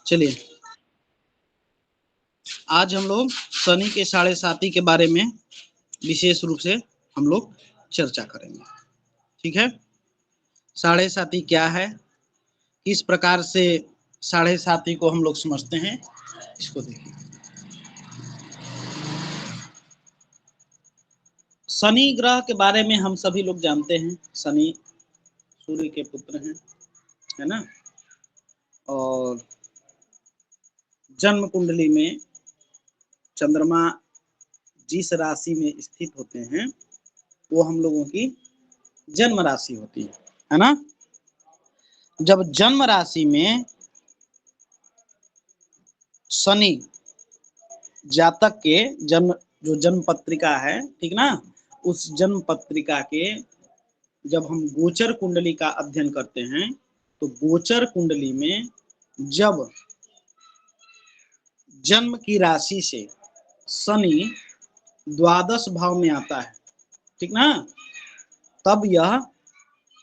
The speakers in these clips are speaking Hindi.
चलिए, आज हम लोग शनि के साढ़े साती के बारे में विशेष रूप से हम लोग चर्चा करेंगे। ठीक है, साढ़े साती क्या है, किस प्रकार से साढ़े साती को हम लोग समझते हैं, इसको देखिए। शनि ग्रह के बारे में हम सभी लोग जानते हैं। शनि सूर्य के पुत्र हैं, है ना। और जन्म कुंडली में चंद्रमा जिस राशि में स्थित होते हैं वो हम लोगों की जन्म राशि होती है ना। जब जन्म राशि में शनि जातक के जन्म जो जन्म पत्रिका है, ठीक ना, उस जन्म पत्रिका के जब हम गोचर कुंडली का अध्ययन करते हैं तो गोचर कुंडली में जब जन्म की राशि से शनि द्वादश भाव में आता है, ठीक ना, तब यह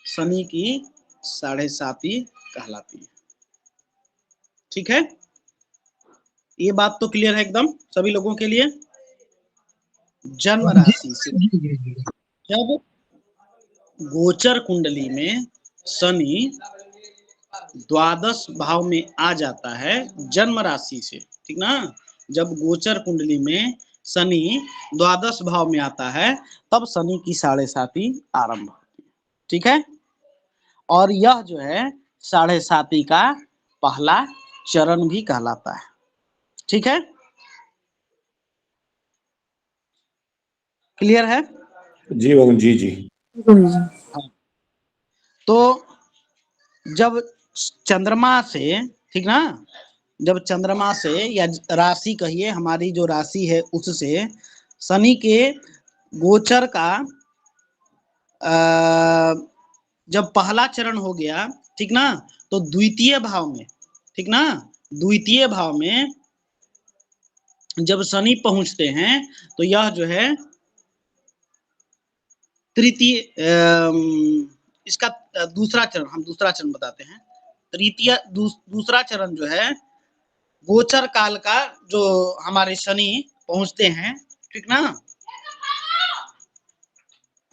शनि की साढ़े साती कहलाती है। ठीक है, ये बात तो क्लियर है एकदम सभी लोगों के लिए। जन्म राशि से जब गोचर कुंडली में शनि द्वादश भाव में आ जाता है जन्म राशि से, ठीक ना, जब गोचर कुंडली में शनि द्वादश भाव में आता है तब शनि की साढ़े साती आरंभ होती है। ठीक है, और यह जो है साढ़े साती का पहला चरण भी कहलाता है। ठीक है, क्लियर है? जी भगवान जी जी। तो जब चंद्रमा से, ठीक ना, जब चंद्रमा से या राशि कहिए, हमारी जो राशि है उससे शनि के गोचर का जब पहला चरण हो गया, ठीक ना, तो द्वितीय भाव में, ठीक ना, द्वितीय भाव में जब शनि पहुंचते हैं तो यह जो है तृतीय इसका दूसरा चरण, हम दूसरा चरण बताते हैं। तृतीय दूसरा चरण जो है गोचर काल का, जो हमारे शनि पहुंचते हैं, ठीक ना।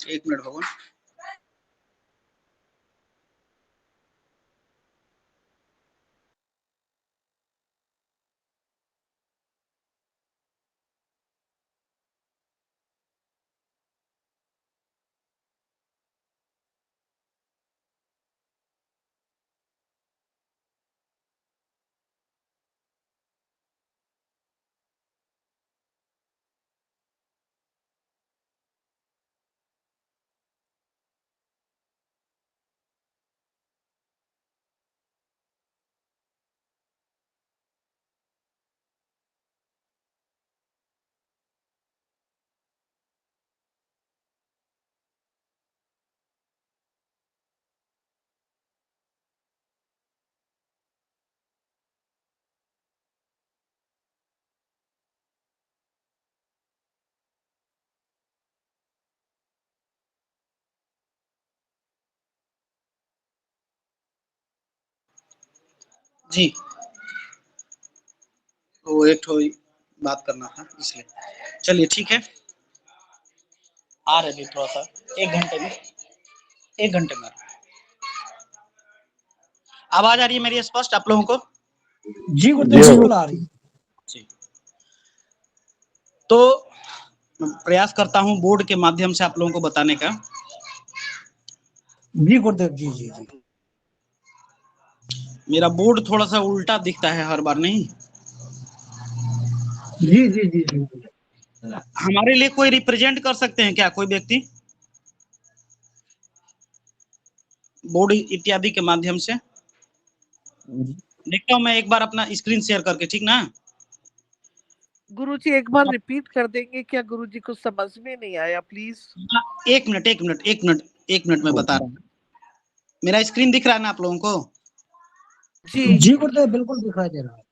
एक मिनट भगवान, जी, तो एक थोड़ी बात करना था इसलिए। चलिए ठीक है, आ रहे थोड़ा सा, एक घंटे में, एक घंटे में। आवाज आ रही है मेरी स्पष्ट आप लोगों को? जी गुरुदेव बिल्कुल आ रही है जी। तो प्रयास करता हूं बोर्ड के माध्यम से आप लोगों को बताने का। जी गुरुदेव जी जी जी। मेरा बोर्ड थोड़ा सा उल्टा दिखता है हर बार, नहीं? जी जी जी जी। हमारे लिए कोई रिप्रेजेंट कर सकते हैं क्या, कोई व्यक्ति बोर्ड इत्यादि के माध्यम से? देखता हूं मैं एक बार अपना स्क्रीन शेयर करके, ठीक ना। गुरुजी एक बार रिपीट कर देंगे क्या? गुरुजी को समझ में नहीं आया, प्लीज। एक मिनट एक मिनट एक मिनट एक मिनट में बता रहा हूँ। मेरा स्क्रीन दिख रहा है ना आप लोगों को? जी जी गुरुदेव बिल्कुल दिखाई दे रहा है।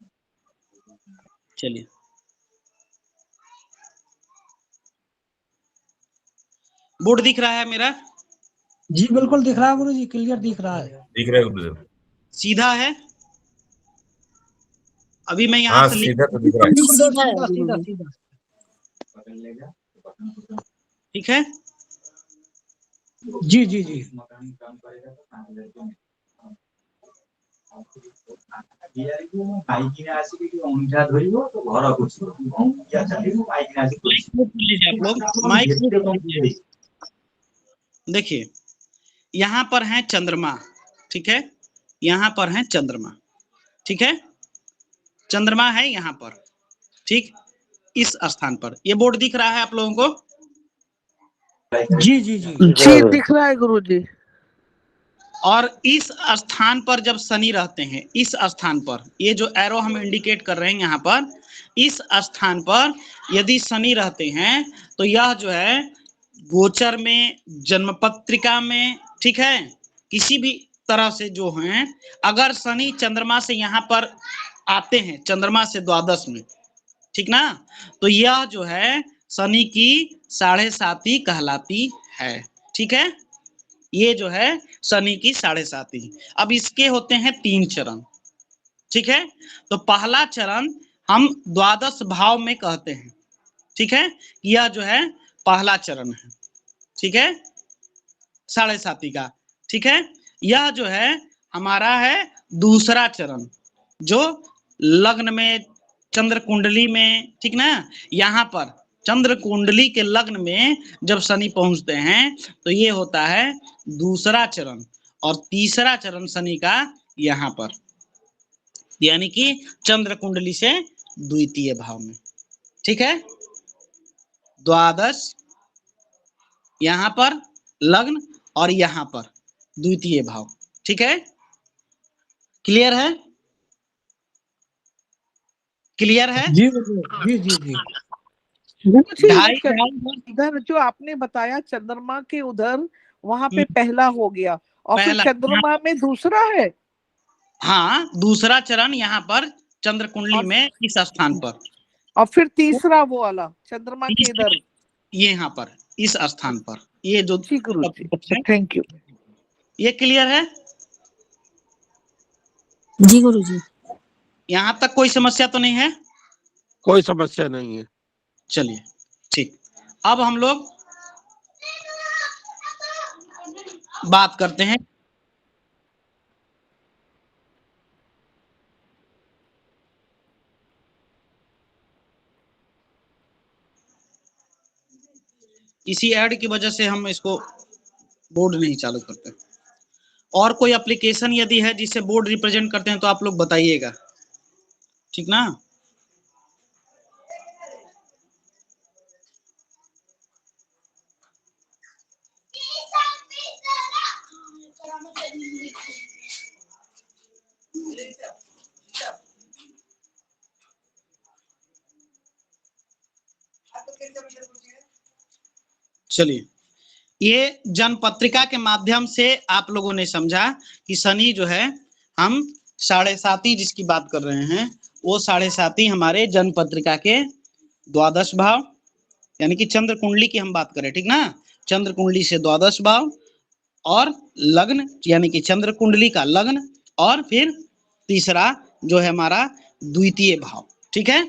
चलिए, बोर्ड दिख रहा है मेरा? जी बिल्कुल दिख रहा है गुरुजी, क्लियर दिख रहा है। दिख रहा है गुरुदेव। सीधा है? अभी मैं यहाँ हाँ से लिख, सीधा तो दिख रहा है। सीधा है सीधा गुरुजी। सीधा। ठीक है। जी जी जी। माइक म्यूट कर लीजिए आप लोग, माइक म्यूट कर लीजिए। देखिए यहाँ पर है चंद्रमा, ठीक है, यहाँ पर है चंद्रमा, ठीक है, चंद्रमा है यहाँ पर, ठीक, इस स्थान पर। ये बोर्ड दिख रहा है आप लोगों को? जी जी जी। जी दिख रहा है गुरुजी। और इस स्थान पर जब शनि रहते हैं, इस स्थान पर, ये जो एरो हम इंडिकेट कर रहे हैं यहाँ पर, इस स्थान पर यदि शनि रहते हैं तो यह जो है गोचर में, जन्म पत्रिका में, ठीक है, किसी भी तरह से जो है, अगर शनि चंद्रमा से यहाँ पर आते हैं, चंद्रमा से द्वादश में, ठीक ना, तो यह जो है शनि की 7.5 कहलाती है, ठीक है, ये जो है शनि की 7.5। अब इसके होते हैं 3 चरण, ठीक है, तो पहला चरण हम द्वादश भाव में कहते हैं, ठीक है, यह जो है पहला चरण है, ठीक है, 7.5 का, ठीक है। यह जो है हमारा है दूसरा चरण, जो लग्न में, चंद्र कुंडली में, ठीक ना, यहाँ पर चंद्र कुंडली के लग्न में जब शनि पहुंचते हैं तो ये होता है दूसरा चरण। और तीसरा चरण शनि का यहाँ पर, यानी कि चंद्र कुंडली से द्वितीय भाव में, ठीक है, द्वादश यहाँ पर लग्न और यहाँ पर द्वितीय भाव, ठीक है, क्लियर है, क्लियर है। जी जी जी जी। गुरुजी ढाई वो ढाई वर्ष इधर जो आपने बताया चंद्रमा के उधर, वहां पे पहला हो गया और फिर पहला, चंद्रमा में दूसरा है। हाँ, दूसरा चरण यहाँ पर चंद्र कुंडली और में इस स्थान पर, और फिर तीसरा वो वाला चंद्रमा के इधर। ये यहाँ पर इस स्थान पर, ये जो जी गुरुजी, थैंक यू। ये क्लियर है। जी गुरुजी। यहाँ तक कोई समस्या तो नहीं है? कोई समस्या नहीं है। चलिए ठीक, अब हम लोग बात करते हैं इसी ऐड की वजह से हम इसको बोर्ड नहीं चालू करते। और कोई एप्लीकेशन यदि है जिसे बोर्ड रिप्रेजेंट करते हैं तो आप लोग बताइएगा, ठीक ना। चलिए, ये जन्म पत्रिका के माध्यम से आप लोगों ने समझा कि शनि जो है, हम 7.5 जिसकी बात कर रहे हैं, वो 7.5 हमारे जन्म पत्रिका के द्वादश भाव, यानी कि चंद्र कुंडली की हम बात करें, ठीक ना, चंद्र कुंडली से द्वादश भाव और लग्न, यानी कि चंद्र कुंडली का लग्न, और फिर तीसरा जो है हमारा द्वितीय भाव, ठीक है।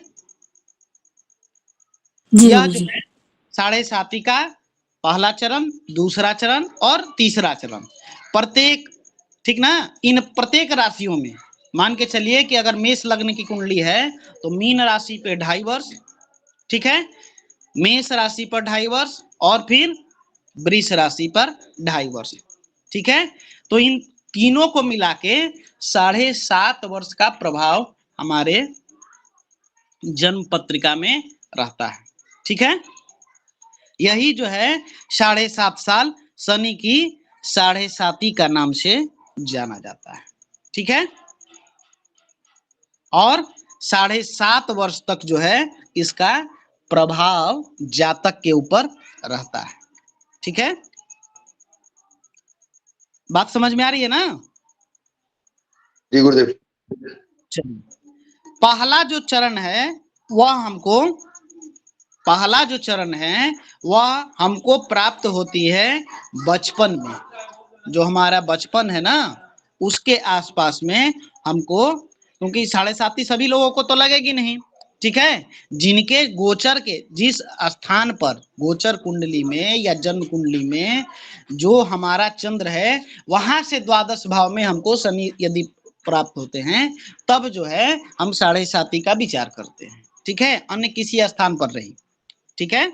यह जो है 7.5 का पहला चरण, दूसरा चरण और तीसरा चरण, प्रत्येक, ठीक ना, इन प्रत्येक राशियों में मान के चलिए कि अगर मेष लग्न की कुंडली है तो मीन राशि पे 2.5 वर्ष, ठीक है, मेष राशि पर 2.5 वर्ष और फिर वृष राशि पर 2.5 वर्ष, ठीक है। तो इन तीनों को मिला के 7.5 वर्ष का प्रभाव हमारे जन्म पत्रिका में रहता है, ठीक है। यही जो है 7.5 साल शनि की 7.5 का नाम से जाना जाता है, ठीक है। और 7.5 वर्ष तक जो है इसका प्रभाव जातक के ऊपर रहता है, ठीक है। बात समझ में आ रही है ना? जी गुरुदेव। चलिए, पहला जो चरण है वह हमको प्राप्त होती है बचपन में। जो हमारा बचपन है ना, उसके आसपास में हमको क्योंकि 7.5 सभी लोगों को तो लगेगी नहीं, ठीक है। जिनके गोचर के जिस स्थान पर गोचर कुंडली में या जन्म कुंडली में जो हमारा चंद्र है वहां से द्वादश भाव में हमको शनि यदि प्राप्त होते हैं तब जो है हम 7.5 का विचार करते हैं, ठीक है, अन्य किसी स्थान पर रही, ठीक है।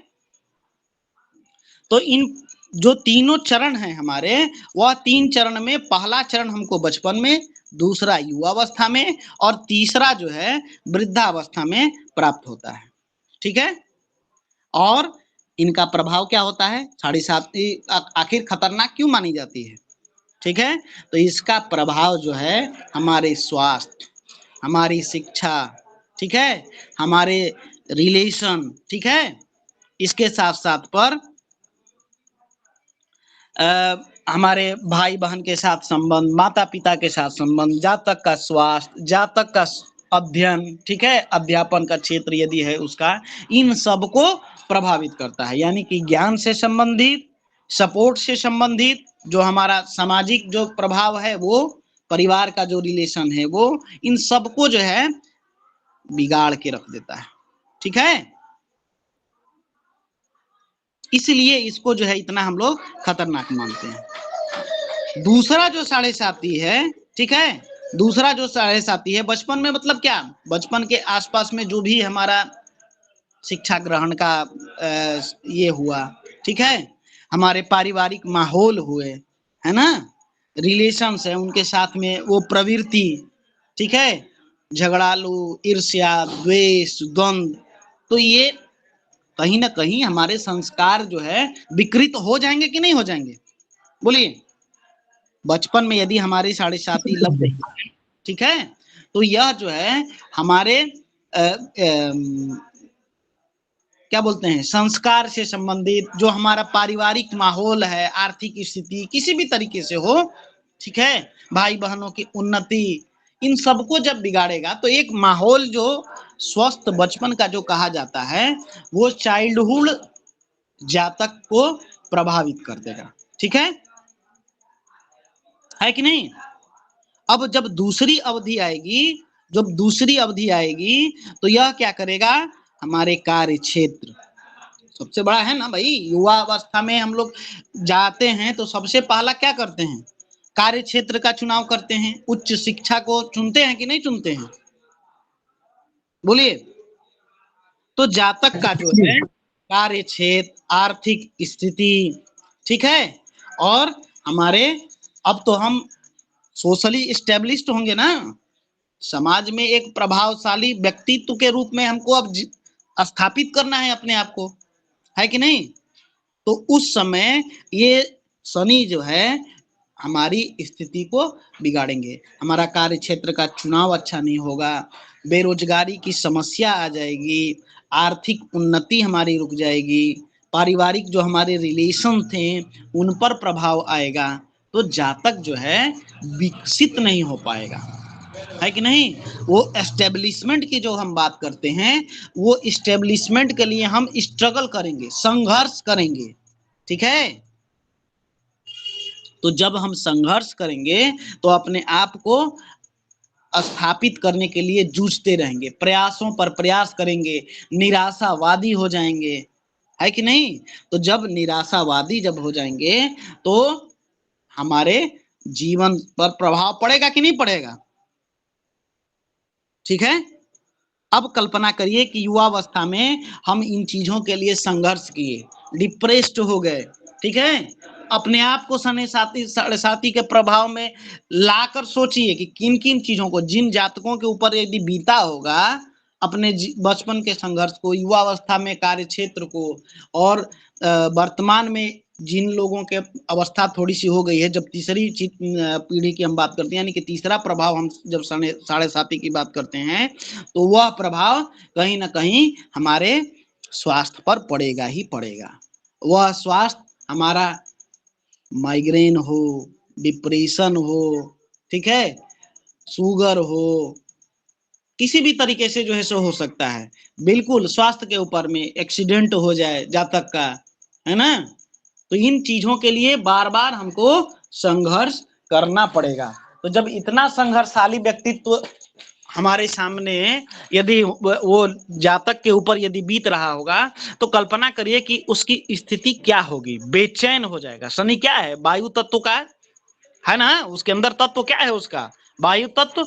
तो इन जो तीनों चरण हैं हमारे, वह 3 चरण में पहला चरण हमको बचपन में, दूसरा युवावस्था में और तीसरा जो है वृद्धावस्था में प्राप्त होता है, ठीक है। और इनका प्रभाव क्या होता है? 7.5 आखिर खतरनाक क्यों मानी जाती है, ठीक है। तो इसका प्रभाव जो है हमारे स्वास्थ्य, हमारी शिक्षा, ठीक है, हमारे रिलेशन, ठीक है, इसके साथ साथ पर हमारे भाई बहन के साथ संबंध, माता पिता के साथ संबंध, जातक का स्वास्थ्य, जातक का अध्ययन, ठीक है, अध्यापन का क्षेत्र यदि है उसका, इन सबको प्रभावित करता है। यानी कि ज्ञान से संबंधित, सपोर्ट से संबंधित, जो हमारा सामाजिक जो प्रभाव है वो, परिवार का जो रिलेशन है वो, इन सबको जो है बिगाड़ के रख देता है, ठीक है। इसलिए इसको जो है इतना हम लोग खतरनाक मानते हैं। दूसरा जो 7.5 है, ठीक है, दूसरा जो 7.5 है बचपन में, मतलब क्या, बचपन के आसपास में जो भी हमारा शिक्षा ग्रहण का ये हुआ, ठीक है, हमारे पारिवारिक माहौल हुए, है ना, रिलेशंस है उनके साथ में वो प्रवृत्ति, ठीक है, झगड़ालू, ईर्ष्या, द्वेष, द्वंद्व, तो ये कहीं ना कहीं हमारे संस्कार जो है विकृत हो जाएंगे कि नहीं हो जाएंगे? बोलिए। बचपन में यदि हमारी 7.5 लग गई, ठीक है, तो यह जो है हमारे क्या बोलते हैं, संस्कार से संबंधित, जो हमारा पारिवारिक माहौल है, आर्थिक स्थिति किसी भी तरीके से हो, ठीक है, भाई बहनों की उन्नति, इन सबको जब बिगाड़ेगा तो एक माहौल जो स्वस्थ बचपन का जो कहा जाता है वो चाइल्डहुड जातक को प्रभावित कर देगा, ठीक है कि नहीं। अब जब दूसरी अवधि आएगी, जब दूसरी अवधि आएगी तो यह क्या करेगा, हमारे कार्य क्षेत्र, सबसे बड़ा है ना भाई, युवा अवस्था में हम लोग जाते हैं तो सबसे पहला क्या करते हैं, कार्य क्षेत्र का चुनाव करते हैं, उच्च शिक्षा को चुनते हैं कि नहीं चुनते हैं? बोलिए। तो जातक का जो है कार्य क्षेत्र, आर्थिक स्थिति, ठीक है, और हमारे, अब तो हम सोशली इस्टेब्लिश्ड होंगे ना, समाज में एक प्रभावशाली व्यक्तित्व के रूप में हमको अब स्थापित करना है अपने आप को, है कि नहीं। तो उस समय ये शनि जो है हमारी स्थिति को बिगाड़ेंगे, हमारा कार्य क्षेत्र का चुनाव अच्छा नहीं होगा, बेरोजगारी की समस्या आ जाएगी, आर्थिक उन्नति हमारी रुक जाएगी, पारिवारिक जो हमारे रिलेशन थे उन पर प्रभाव आएगा, तो जातक जो है विकसित नहीं हो पाएगा, है कि नहीं। वो एस्टेब्लिशमेंट की जो हम बात करते हैं, वो एस्टेब्लिशमेंट के लिए हम स्ट्रगल करेंगे, संघर्ष करेंगे, ठीक है। तो जब हम संघर्ष करेंगे तो अपने आप को स्थापित करने के लिए जूझते रहेंगे, प्रयासों पर प्रयास करेंगे, निराशावादी हो जाएंगे, है कि नहीं। तो जब निराशावादी जब हो जाएंगे तो हमारे जीवन पर प्रभाव पड़ेगा कि नहीं पड़ेगा, ठीक है। अब कल्पना करिए कि युवावस्था में हम इन चीजों के लिए संघर्ष किए, डिप्रेस्ड हो गए, ठीक है, अपने आप को 7.5 के प्रभाव में लाकर सोचिए कि किन किन चीजों को, जिन जातकों के ऊपर यदि बीता होगा अपने बचपन के संघर्ष को, युवावस्था में कार्य क्षेत्र को, और वर्तमान में जिन लोगों के अवस्था थोड़ी सी हो गई है, जब तीसरी पीढ़ी की हम बात करते हैं, यानी कि तीसरा प्रभाव हम जब 7.5 की बात करते हैं तो वह प्रभाव कहीं ना कहीं हमारे स्वास्थ्य पर पड़ेगा ही पड़ेगा। वह स्वास्थ्य हमारा माइग्रेन हो, डिप्रेशन हो, ठीक है, शुगर हो, किसी भी तरीके से जो है सो हो सकता है, बिल्कुल स्वास्थ्य के ऊपर में एक्सीडेंट हो जाए जातक का, है ना। तो इन चीजों के लिए बार बार हमको संघर्ष करना पड़ेगा। तो जब इतना संघर्षशाली व्यक्तित्व हमारे सामने यदि वो जातक के ऊपर यदि बीत रहा होगा तो कल्पना करिए कि उसकी स्थिति क्या होगी, बेचैन हो जाएगा। शनि क्या है? वायु तत्व का है ना, उसके अंदर तत्व क्या है उसका? वायु तत्व।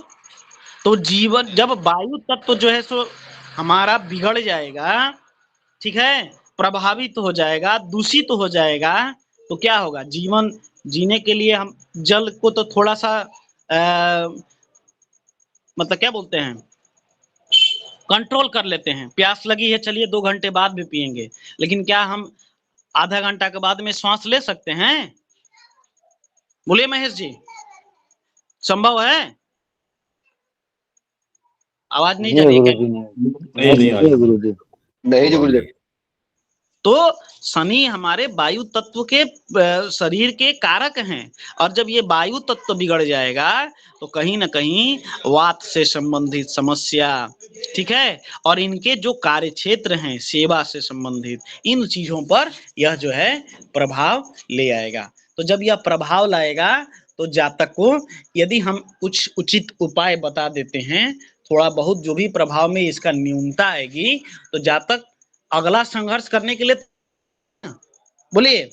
तो जीवन जब वायु तत्व जो है सो हमारा बिगड़ जाएगा, ठीक है, प्रभावित हो जाएगा, दूषित हो जाएगा, तो क्या होगा? जीवन जीने के लिए हम जल को तो थोड़ा सा मतलब क्या बोलते हैं, कंट्रोल कर लेते हैं। प्यास लगी है, चलिए 2 घंटे बाद भी पिएंगे, लेकिन क्या हम आधा घंटा के बाद में श्वास ले सकते हैं? बोलिए महेश जी, संभव है? आवाज नहीं जा रही क्या? नहीं गुरुदेव। नहीं जी गुरुदेव। तो शनि हमारे वायु तत्व के शरीर के कारक हैं, और जब ये वायु तत्व बिगड़ जाएगा तो कहीं ना कहीं वात से संबंधित समस्या, ठीक है, और इनके जो कार्य क्षेत्र हैं सेवा से संबंधित, इन चीजों पर यह जो है प्रभाव ले आएगा। तो जब यह प्रभाव लाएगा तो जातक को यदि हम कुछ उचित उपाय बता देते हैं, थोड़ा बहुत जो भी प्रभाव में इसका न्यूनता आएगी, तो जातक अगला संघर्ष करने के लिए, बोलिए,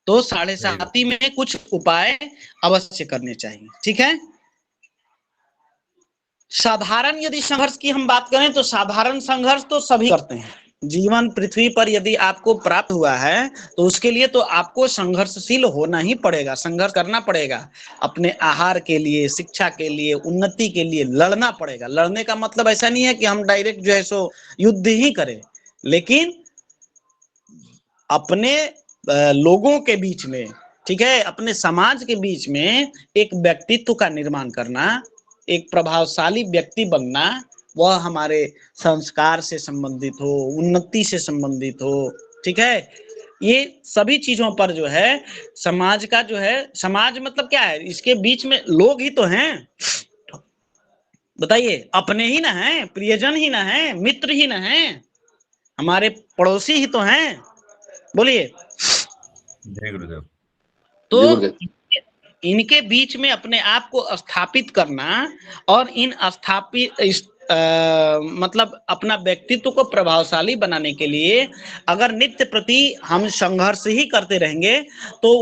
तो 7.5 में कुछ उपाय अवश्य करने चाहिए, ठीक है। साधारण यदि संघर्ष की हम बात करें तो साधारण संघर्ष तो सभी करते हैं। जीवन पृथ्वी पर यदि आपको प्राप्त हुआ है तो उसके लिए तो आपको संघर्षशील होना ही पड़ेगा, संघर्ष करना पड़ेगा। अपने आहार के लिए, शिक्षा के लिए, उन्नति के लिए लड़ना पड़ेगा। लड़ने का मतलब ऐसा नहीं है कि हम डायरेक्ट जो है सो युद्ध ही करें, लेकिन अपने लोगों के बीच में, ठीक है, अपने समाज के बीच में एक व्यक्तित्व का निर्माण करना, एक प्रभावशाली व्यक्ति बनना, वह हमारे संस्कार से संबंधित हो, उन्नति से संबंधित हो, ठीक है। ये सभी चीजों पर जो है समाज का जो है, समाज मतलब क्या है? इसके बीच में लोग ही तो हैं, बताइए, अपने ही ना हैं, प्रियजन ही ना हैं, मित्र ही ना हैं, हमारे पड़ोसी ही तो हैं, बोलिए। तो इनके बीच में अपने आप को स्थापित करना और इन स्थापित मतलब अपना व्यक्तित्व को प्रभावशाली बनाने के लिए अगर नित्य प्रति हम संघर्ष ही करते रहेंगे तो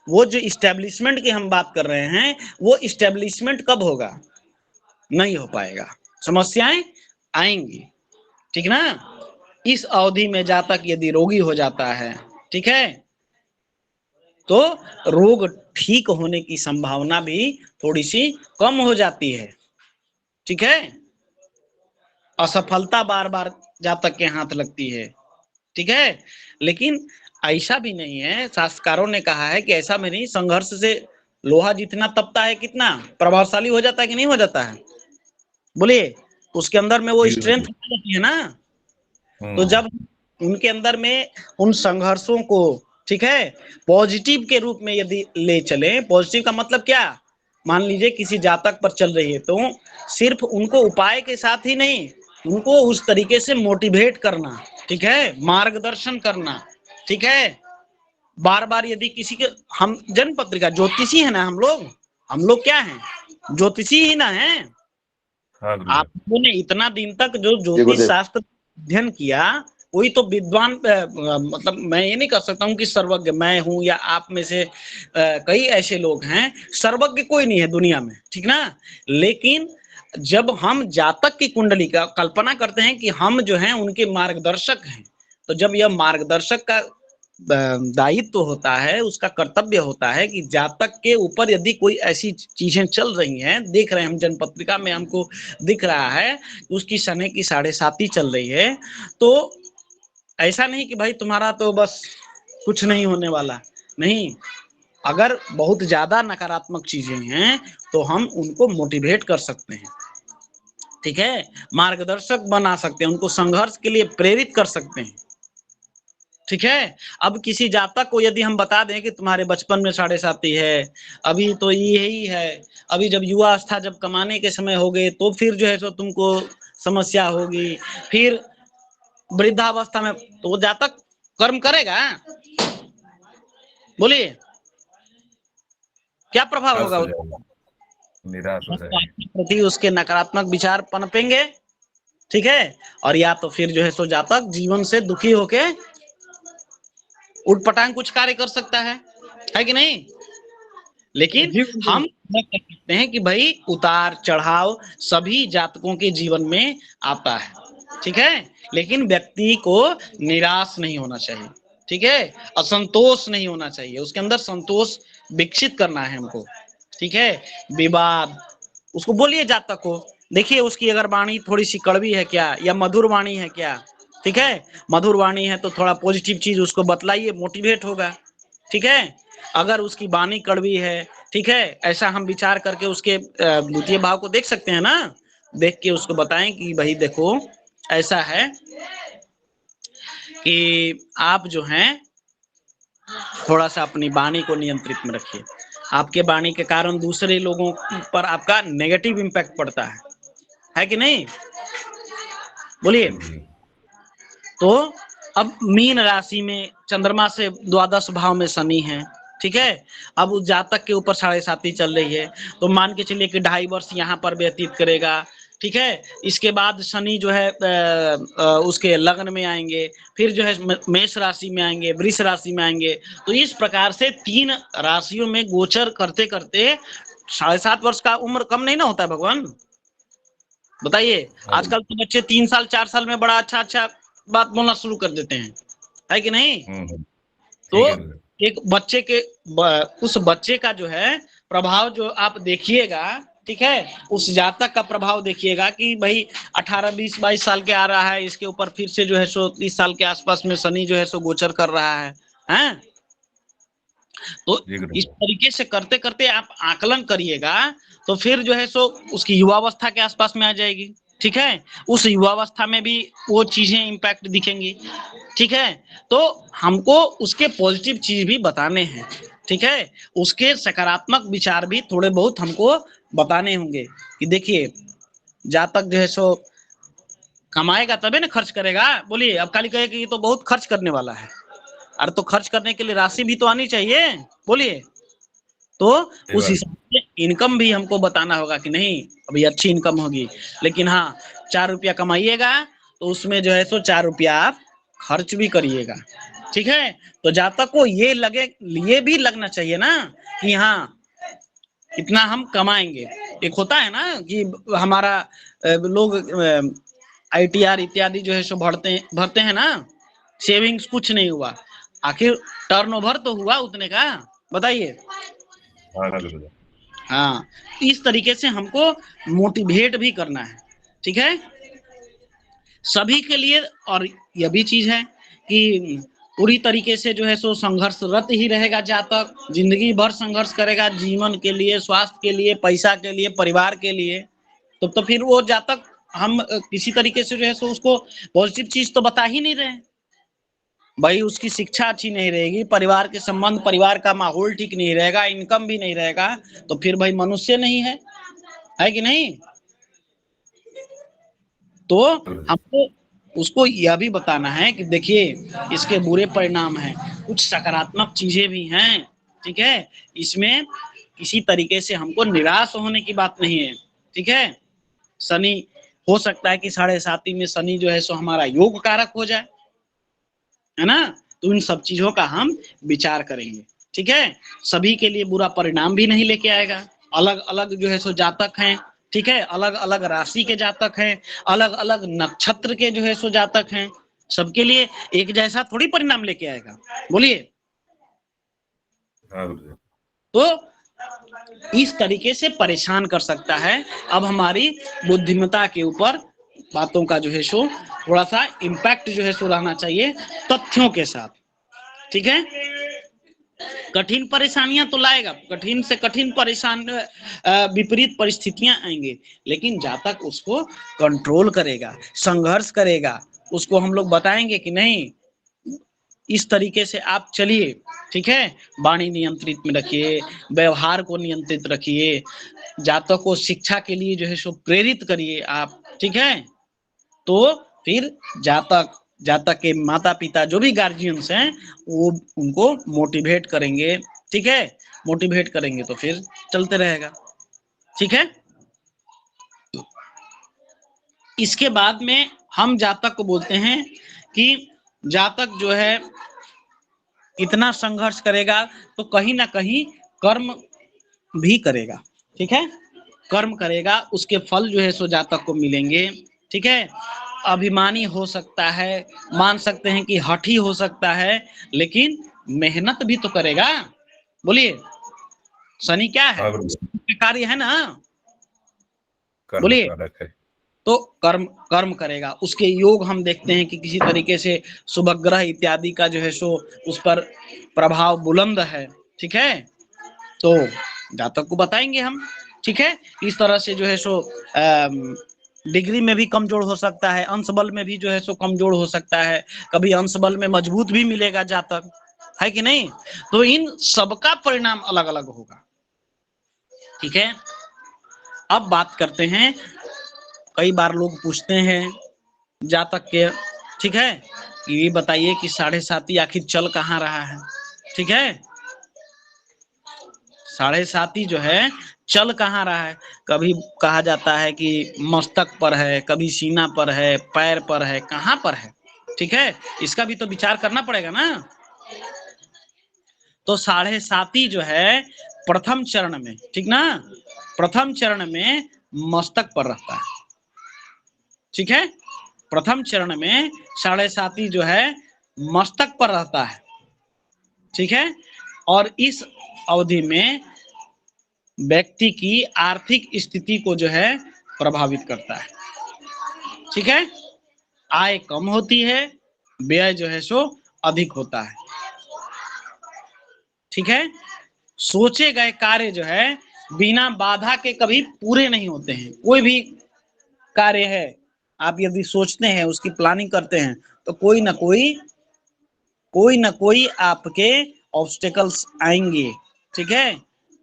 वो जो इस्टेब्लिशमेंट की हम बात कर रहे हैं, वो इस्टेब्लिशमेंट कब होगा? नहीं हो पाएगा, समस्याएं आएंगी, ठीक ना। इस अवधि में जातक यदि रोगी हो जाता है, ठीक है, तो रोग ठीक होने की संभावना भी थोड़ी सी कम हो जाती है, ठीक है। असफलता बार बार जातक के हाथ लगती है, ठीक है, लेकिन ऐसा भी नहीं है। शास्त्रकारों ने कहा है कि ऐसा भी नहीं, संघर्ष से लोहा जितना तपता है कितना प्रभावशाली हो जाता है कि नहीं हो जाता है? बोलिए, उसके अंदर में वो स्ट्रेंथ है ना। तो जब उनके अंदर में उन संघर्षों को, ठीक है, पॉजिटिव के रूप में यदि ले चले, पॉजिटिव का मतलब क्या? मान लीजिए किसी जातक पर चल रही है तो सिर्फ उनको उपाय के साथ ही नहीं, उनको उस तरीके से मोटिवेट करना, ठीक है, मार्गदर्शन करना, ठीक है। बार बार यदि किसी के, हम जन्म पत्रिका ज्योतिषी है ना, हम लोग क्या हैं? ज्योतिषी ही ना है। आप लोगों ने इतना दिन तक जो ज्योतिष शास्त्र अध्ययन किया, कोई तो विद्वान, मतलब मैं ये नहीं कर सकता हूँ कि सर्वज्ञ मैं हूं या आप में से कई ऐसे लोग हैं, सर्वज्ञ कोई नहीं है दुनिया में, ठीक ना। लेकिन जब हम जातक की कुंडली का कल्पना करते हैं कि हम जो हैं उनके मार्गदर्शक हैं, तो जब यह मार्गदर्शक का दायित्व होता है, उसका कर्तव्य होता है कि जातक के ऊपर यदि कोई ऐसी चीजें चल रही हैं, देख रहे हैं हम जन्म पत्रिका में, हमको दिख रहा है उसकी शनि की 7.5 चल रही है, तो ऐसा नहीं कि भाई तुम्हारा तो बस कुछ नहीं होने वाला, नहीं। अगर बहुत ज्यादा नकारात्मक चीजें हैं तो हम उनको मोटिवेट कर सकते हैं, ठीक है, मार्गदर्शक बना सकते हैं, उनको संघर्ष के लिए प्रेरित कर सकते हैं, ठीक है। अब किसी जातक को यदि हम बता दें कि तुम्हारे बचपन में 7.5 है, अभी तो यही है, अभी जब युवा अवस्था, जब कमाने के समय हो गए तो फिर जो है तो तुमको समस्या होगी, फिर वृद्धावस्था में, तो वो जातक कर्म करेगा? बोलिए, क्या प्रभाव होगा? निराश हो जाएंगे। आपके प्रति उसके नकारात्मक विचार पनपेंगे, ठीक है, और या तो फिर जो है सो जातक जीवन से दुखी होके उठपटांग कुछ कार्य कर सकता है कि नहीं। लेकिन जी गुरुजी। हम कह सकते हैं कि भाई उतार चढ़ाव सभी जातकों के जीवन में आता है, ठीक है, लेकिन व्यक्ति को निराश नहीं होना चाहिए, ठीक है, असंतोष नहीं होना चाहिए, उसके अंदर संतोष विकसित करना है हमको, ठीक है। विवाद उसको बोलिए जातक को, देखिए उसकी अगर वाणी थोड़ी सी कड़वी है क्या या मधुर वाणी है क्या, ठीक है, मधुर वाणी है तो थोड़ा पॉजिटिव चीज उसको बतलाइए, मोटिवेट होगा, ठीक है। अगर उसकी वाणी कड़वी है, ठीक है, ऐसा हम विचार करके उसके द्वितीय भाव को देख सकते हैं ना, देख के उसको बताएं कि भाई देखो ऐसा है कि आप जो हैं थोड़ा सा अपनी वाणी को नियंत्रित में रखिए, आपके वाणी के कारण दूसरे लोगों पर आपका नेगेटिव इम्पैक्ट पड़ता है कि नहीं, बोलिए। तो अब मीन राशि में चंद्रमा से द्वादश भाव में शनि है, ठीक है, अब उस जातक के ऊपर 7.5 चल रही है, तो मान के चलिए कि 2.5 वर्ष यहाँ पर व्यतीत करेगा, ठीक है। इसके बाद शनि जो है उसके लग्न में आएंगे, फिर जो है मेष राशि में आएंगे, वृष राशि में आएंगे, तो इस प्रकार से 3 राशियों में गोचर करते करते 7.5 वर्ष का उम्र कम नहीं ना होता है भगवान, बताइए। आजकल तो बच्चे 3 साल 4 साल में बड़ा अच्छा बात बोलना शुरू कर देते हैं, है कि नहीं। तो एक बच्चे के उस बच्चे का जो है प्रभाव जो आप देखिएगा, ठीक है, उस जातक का प्रभाव देखिएगा कि भाई 18 20 22 साल के आ रहा है, इसके ऊपर फिर से जो है सो 30 साल के आसपास में शनि जो है सो गोचर कर रहा है, हैं? तो इस तरीके से करते करते आप आकलन करिएगा, तो फिर जो है सो उसकी युवावस्था के आसपास में आ जाएगी, ठीक है, उस युवावस्था में भी वो चीजें इम्पैक्ट दिखेंगी, ठीक है। तो हमको उसके पॉजिटिव चीज भी बताने हैं, ठीक है, उसके सकारात्मक विचार भी थोड़े बहुत हमको बताने होंगे कि देखिए जातक जो है सो कमाएगा तबे ना खर्च करेगा, बोलिए। अब खाली कहे कि ये तो बहुत खर्च करने वाला है, अरे तो खर्च करने के लिए राशि भी तो आनी चाहिए, बोलिए। तो उस हिसाब से इनकम भी हमको बताना होगा कि नहीं अभी अच्छी इनकम होगी, लेकिन हाँ 4 रुपया कमाइएगा तो उसमें जो है सो 4 रुपया आप खर्च भी करिएगा, ठीक है। तो जातक को ये लगे, ये भी लगना चाहिए ना कि हाँ इतना हम कमाएंगे। एक होता है ना कि हमारा लोग ITR इत्यादि जो है सो भरते हैं ना, सेविंग्स कुछ नहीं हुआ, आखिर टर्नओवर तो हुआ उतने का, बताइए। हाँ, इस तरीके से हमको मोटिवेट भी करना है, ठीक है, सभी के लिए। और यह भी चीज है कि पूरी तरीके से जो है सो संघर्षरत ही रहेगा जातक, जिंदगी भर संघर्ष करेगा जीवन के लिए, स्वास्थ्य के लिए, पैसा के लिए, परिवार के लिए, तो फिर वो जातक हम किसी तरीके से जो है सो उसको पॉजिटिव चीज तो बता ही नहीं रहे भाई। उसकी शिक्षा अच्छी नहीं रहेगी, परिवार के संबंध, परिवार का माहौल ठीक नहीं रहेगा, इनकम भी नहीं रहेगा, तो फिर भाई मनुष्य नहीं है कि नहीं। तो हमको उसको यह भी बताना है कि देखिए इसके बुरे परिणाम हैं, कुछ सकारात्मक चीजें भी हैं, ठीक है, इसमें किसी तरीके से हमको निराश होने की बात नहीं है, ठीक है। शनि हो सकता है कि 7.5 में शनि जो है सो हमारा योग कारक हो जाए, है ना, तो इन सब चीजों का हम विचार करेंगे, ठीक है। सभी के लिए बुरा परिणाम भी नहीं लेके आएगा, अलग अलग जो है सो जातक हैं, ठीक है, अलग अलग राशि के जातक हैं, अलग अलग नक्षत्र के जो है सो जातक हैं, सबके लिए एक जैसा थोड़ी परिणाम लेके आएगा, बोलिए। तो इस तरीके से परेशान कर सकता है। अब हमारी बुद्धिमत्ता के ऊपर बातों का जो है सो थोड़ा सा इम्पैक्ट जो है सो रहना चाहिए तथ्यों के साथ, ठीक है। कठिन परेशानियां तो लाएगा, कठिन से कठिन परेशान विपरीत परिस्थितियां आएंगे, लेकिन जातक उसको कंट्रोल करेगा, संघर्ष करेगा, उसको हम लोग बताएंगे कि नहीं इस तरीके से आप चलिए, ठीक है, वाणी नियंत्रित में रखिए, व्यवहार को नियंत्रित रखिए, जातक को शिक्षा के लिए जो है सो प्रेरित करिए आप, ठीक है। तो फिर जातक के माता पिता जो भी गार्जियंस हैं वो उनको मोटिवेट करेंगे, ठीक है, मोटिवेट करेंगे तो फिर चलते रहेगा, ठीक। ठीक है। इसके बाद में हम जातक को बोलते हैं कि जातक जो है इतना संघर्ष करेगा तो कहीं ना कहीं कर्म भी करेगा, ठीक है, कर्म करेगा, उसके फल जो है सो जातक को मिलेंगे, ठीक है। अभिमानी हो सकता है, मान सकते हैं कि हठी हो सकता है, लेकिन मेहनत भी तो करेगा। बोलिए, शनि क्या है? कार्य है ना, बोलिए। तो कर्म कर्म करेगा, उसके योग हम देखते हैं कि किसी तरीके से शुभ ग्रह इत्यादि का जो है सो उस पर प्रभाव बुलंद है, ठीक है। तो जातक को बताएंगे हम, ठीक है। इस तरह से जो है सो डिग्री में भी कमजोर हो सकता है, अंश बल में भी जो है सो कमजोर हो सकता है, कभी अंश बल में मजबूत भी मिलेगा जातक, है कि नहीं। तो इन सबका परिणाम अलग अलग होगा, ठीक है। अब बात करते हैं, कई बार लोग पूछते हैं जातक के, ठीक है, ये बताइए कि 7.5 आखिर चल कहाँ रहा है, ठीक है। 7.5 जो है चल कहाँ रहा है? कभी कहा जाता है कि मस्तक पर है, कभी सीना पर है, पैर पर है, कहाँ पर है, ठीक है। इसका भी तो विचार करना पड़ेगा ना। तो 7.5 जो है प्रथम चरण में, ठीक ना, प्रथम चरण में मस्तक पर रहता है, ठीक है। प्रथम चरण में 7.5 जो है मस्तक पर रहता है, ठीक है। और इस अवधि में व्यक्ति की आर्थिक स्थिति को जो है प्रभावित करता है, ठीक है। आय कम होती है, व्यय जो है सो अधिक होता है, ठीक है। सोचे गए कार्य जो है बिना बाधा के कभी पूरे नहीं होते हैं। कोई भी कार्य है, आप यदि सोचते हैं, उसकी प्लानिंग करते हैं, तो कोई ना कोई आपके ऑब्स्टेकल्स आएंगे, ठीक है,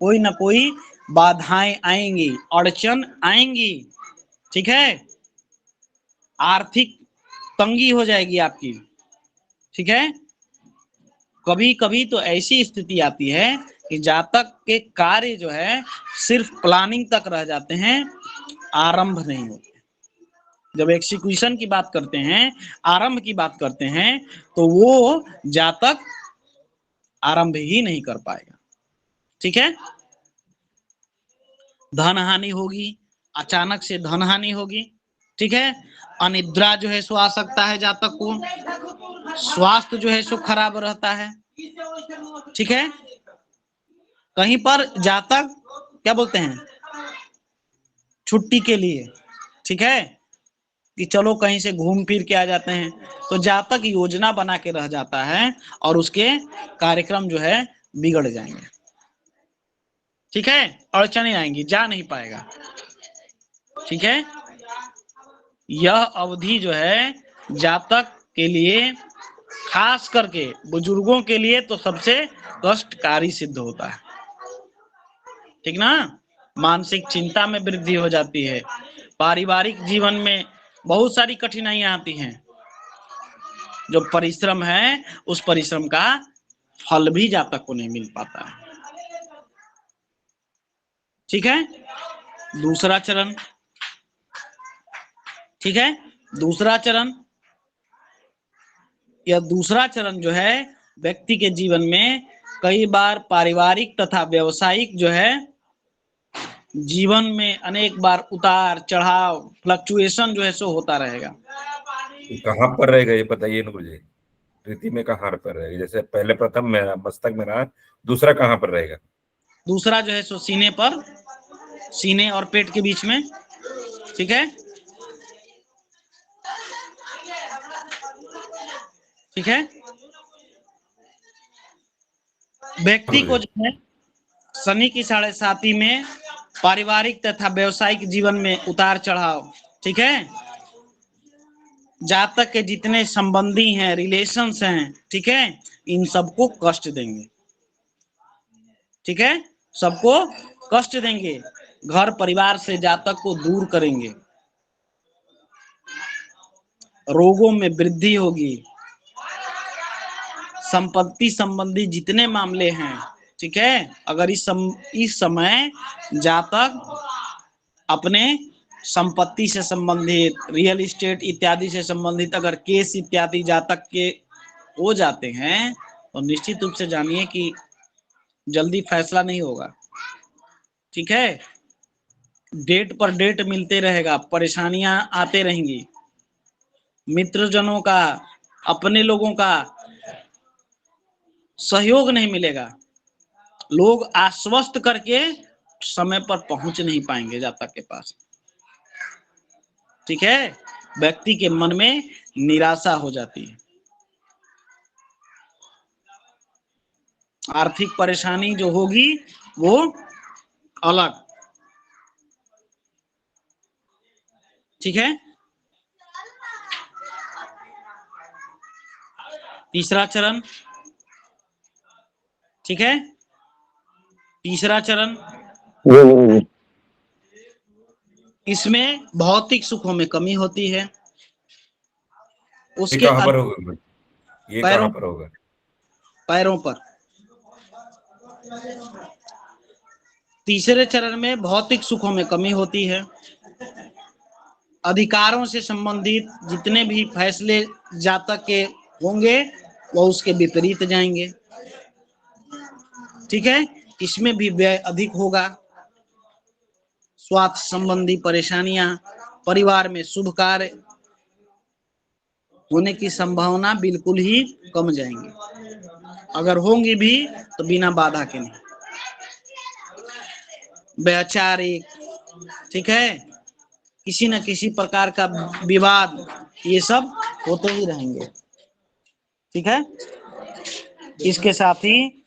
कोई ना कोई बाधाएं आएंगी, अड़चन आएंगी, ठीक है। आर्थिक तंगी हो जाएगी आपकी, ठीक है। कभी कभी तो ऐसी स्थिति आती है कि जातक के कार्य जो है सिर्फ प्लानिंग तक रह जाते हैं, आरंभ नहीं होते। जब एक्सिक्यूशन की बात करते हैं, आरंभ की बात करते हैं, तो वो जातक आरंभ ही नहीं कर पाएगा, ठीक है। धन हानि होगी, अचानक से धन हानि होगी, ठीक है। अनिद्रा जो है सो आ सकता है जातक को, स्वास्थ्य जो है सो खराब रहता है, ठीक है। कहीं पर जातक क्या बोलते हैं, छुट्टी के लिए, ठीक है, कि चलो कहीं से घूम फिर के आ जाते हैं, तो जातक योजना बना के रह जाता है और उसके कार्यक्रम जो है बिगड़ जाएंगे, ठीक है, अड़चने आएंगी, जा नहीं पाएगा, ठीक है। यह अवधि जो है जातक के लिए, खास करके बुजुर्गों के लिए तो सबसे कष्टकारी सिद्ध होता है, ठीक ना। मानसिक चिंता में वृद्धि हो जाती है, पारिवारिक जीवन में बहुत सारी कठिनाइयां आती हैं। जो परिश्रम है, उस परिश्रम का फल भी जातक को नहीं मिल पाता है, ठीक है। दूसरा चरण, ठीक है, दूसरा चरण, यह दूसरा चरण जो है व्यक्ति के जीवन में कई बार पारिवारिक तथा व्यवसायिक जो है जीवन में अनेक बार उतार चढ़ाव, फ्लक्चुएशन जो है सो होता रहेगा। कहाँ पर रहेगा ये बताइए ना मुझे, रीति में कहाँ पर रहेगा? जैसे पहले प्रथम में मस्तक में रहा, दूसरा कहाँ पर रहेगा? दूसरा जो है सो सीने पर, सीने और पेट के बीच में, ठीक है, ठीक है। व्यक्ति को जो है शनि की 7.5 में पारिवारिक तथा व्यवसायिक जीवन में उतार चढ़ाव, ठीक है। जातक के जितने संबंधी हैं, रिलेशंस हैं, ठीक है, इन सबको कष्ट देंगे, ठीक है, सबको कष्ट देंगे, घर परिवार से जातक को दूर करेंगे, रोगों में वृद्धि होगी, संपत्ति संबंधी जितने मामले हैं, ठीक है, अगर इस समय जातक अपने संपत्ति से संबंधित, रियल एस्टेट इत्यादि से संबंधित अगर केस इत्यादि जातक के हो जाते हैं तो निश्चित रूप से जानिए कि जल्दी फैसला नहीं होगा। ठीक है, डेट पर डेट मिलते रहेगा, परेशानियां आते रहेंगी, मित्रजनों का, अपने लोगों का सहयोग नहीं मिलेगा, लोग आश्वस्त करके समय पर पहुंच नहीं पाएंगे जातक के पास। ठीक है, व्यक्ति के मन में निराशा हो जाती है, आर्थिक परेशानी जो होगी वो अलग। ठीक है, तीसरा चरण। ठीक है, तीसरा चरण, इसमें भौतिक सुखों में कमी होती है। ये उसके कहाँ पर होगा? ये पैरों कहाँ पर होगा? पैरों पर। तीसरे चरण में भौतिक सुखों में कमी होती है। अधिकारों से संबंधित जितने भी फैसले जातक के होंगे वो उसके विपरीत जाएंगे। ठीक है, इसमें भी व्यय अधिक होगा। स्वास्थ्य संबंधी परेशानियां, परिवार में शुभ कार्य होने की संभावना बिल्कुल ही कम जाएंगी, अगर होंगी भी तो बिना बाधा के नहीं। वैचारिक, ठीक है, किसी न किसी प्रकार का विवाद, ये सब होते ही रहेंगे। ठीक है, इसके साथ ही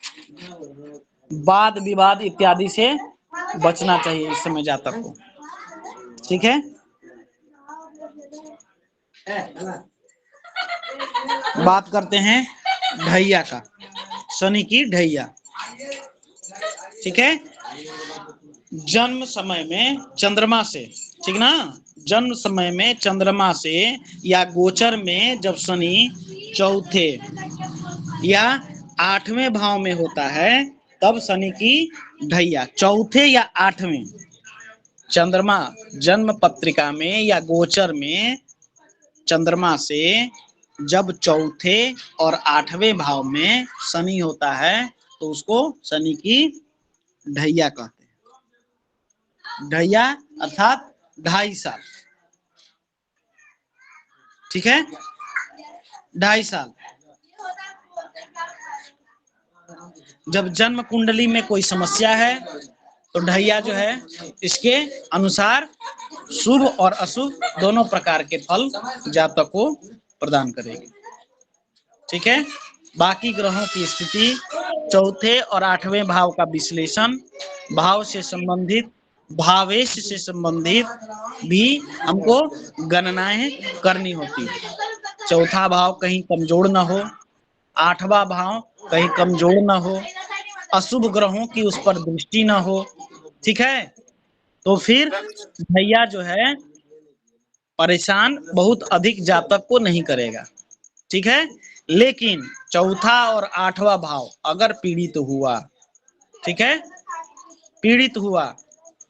वाद विवाद इत्यादि से बचना चाहिए इस समय जातक को। ठीक है, बात करते हैं ढैया का, शनि की ढैया। ठीक है, जन्म समय में चंद्रमा से, ठीक ना, जन्म समय में चंद्रमा से या गोचर में जब शनि चौथे या 8वें भाव में होता है तब शनि की ढैया, चौथे या 8वें, चंद्रमा जन्म पत्रिका में या गोचर में चंद्रमा से जब चौथे और 8वें भाव में शनि होता है तो उसको शनि की ढैया कहते हैं। ढैया अर्थात 2.5 साल। ठीक है, 2.5 साल। जब जन्म कुंडली में कोई समस्या है तो ढैया जो है इसके अनुसार शुभ और अशुभ दोनों प्रकार के फल जातक को प्रदान करेगी। ठीक है, बाकी ग्रहों की स्थिति, चौथे और 8वें भाव का विश्लेषण, भाव से संबंधित, भावेश से संबंधित भी हमको गणनाएं करनी होती है। चौथा भाव कहीं कमजोर ना हो, 8वां भाव कहीं कमजोर ना हो, अशुभ ग्रहों की उस पर दृष्टि ना हो। ठीक है, तो फिर भैया जो है परेशान बहुत अधिक जातक को नहीं करेगा। ठीक है, लेकिन चौथा और 8वां भाव अगर पीड़ित हुआ, ठीक है, पीड़ित हुआ,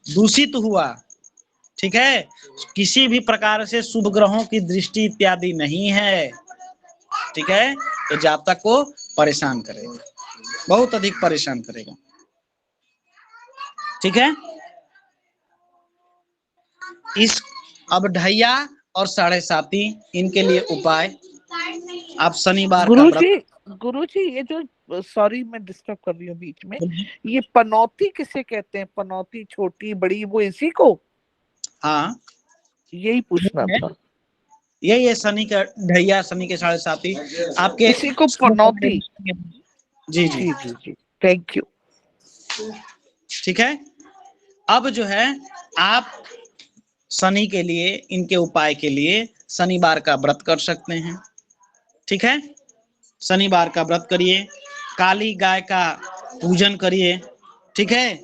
दूषित हुआ, ठीक है, किसी भी प्रकार से शुभ ग्रहों की दृष्टि इत्यादि नहीं है, ठीक है, तो जातक को परेशान करेगा, बहुत अधिक परेशान करेगा। ठीक है, इस अब ढैया और 7.5 इनके लिए उपाय, आप शनिवार का व्रत। गुरुजी ये जो, सॉरी मैं डिस्टर्ब कर रही हूँ बीच में, ये पनौती किसे कहते हैं? पनौती छोटी बड़ी, वो इसी को? हाँ, यही पूछना था। ये शनि का ढैया, शनि के 7.5 आपके इसी को पनौती। जी जी जी, थैंक यू। ठीक है, अब जो है आप शनि के लिए, इनके उपाय के लिए शनिवार का व्रत कर सकते हैं। ठीक है, शनिवार का व्रत करिए, काली गाय का पूजन करिए। ठीक है,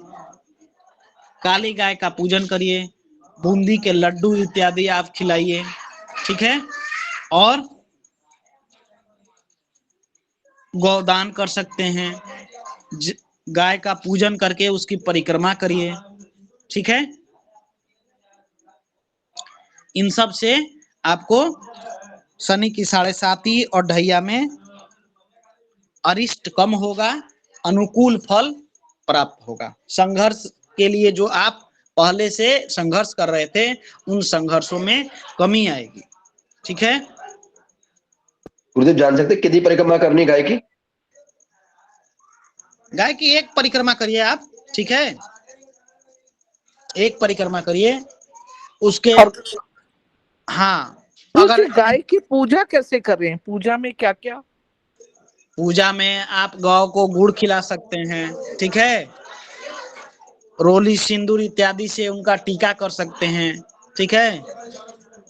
काली गाय का पूजन करिए, बूंदी के लड्डू इत्यादि आप खिलाइए। ठीक है, और गौदान कर सकते हैं, गाय का पूजन करके उसकी परिक्रमा करिए। ठीक है, इन सब से आपको शनि की 7.5 और ढैया में अरिष्ट कम होगा, अनुकूल फल प्राप्त होगा। संघर्ष के लिए जो आप पहले से संघर्ष कर रहे थे उन संघर्षों में कमी आएगी। ठीक है, गुरुदेव जान सकते हैं कितनी परिक्रमा करनी गाय की? गाय की एक परिक्रमा करिए आप। ठीक है, एक परिक्रमा करिए उसके। और हाँ, गुरु अगर जी गाय की पूजा कैसे करें? पूजा में क्या क्या? पूजा में आप गौ को गुड़ खिला सकते हैं। ठीक है, रोली सिंदूर इत्यादि से उनका टीका कर सकते हैं। ठीक है,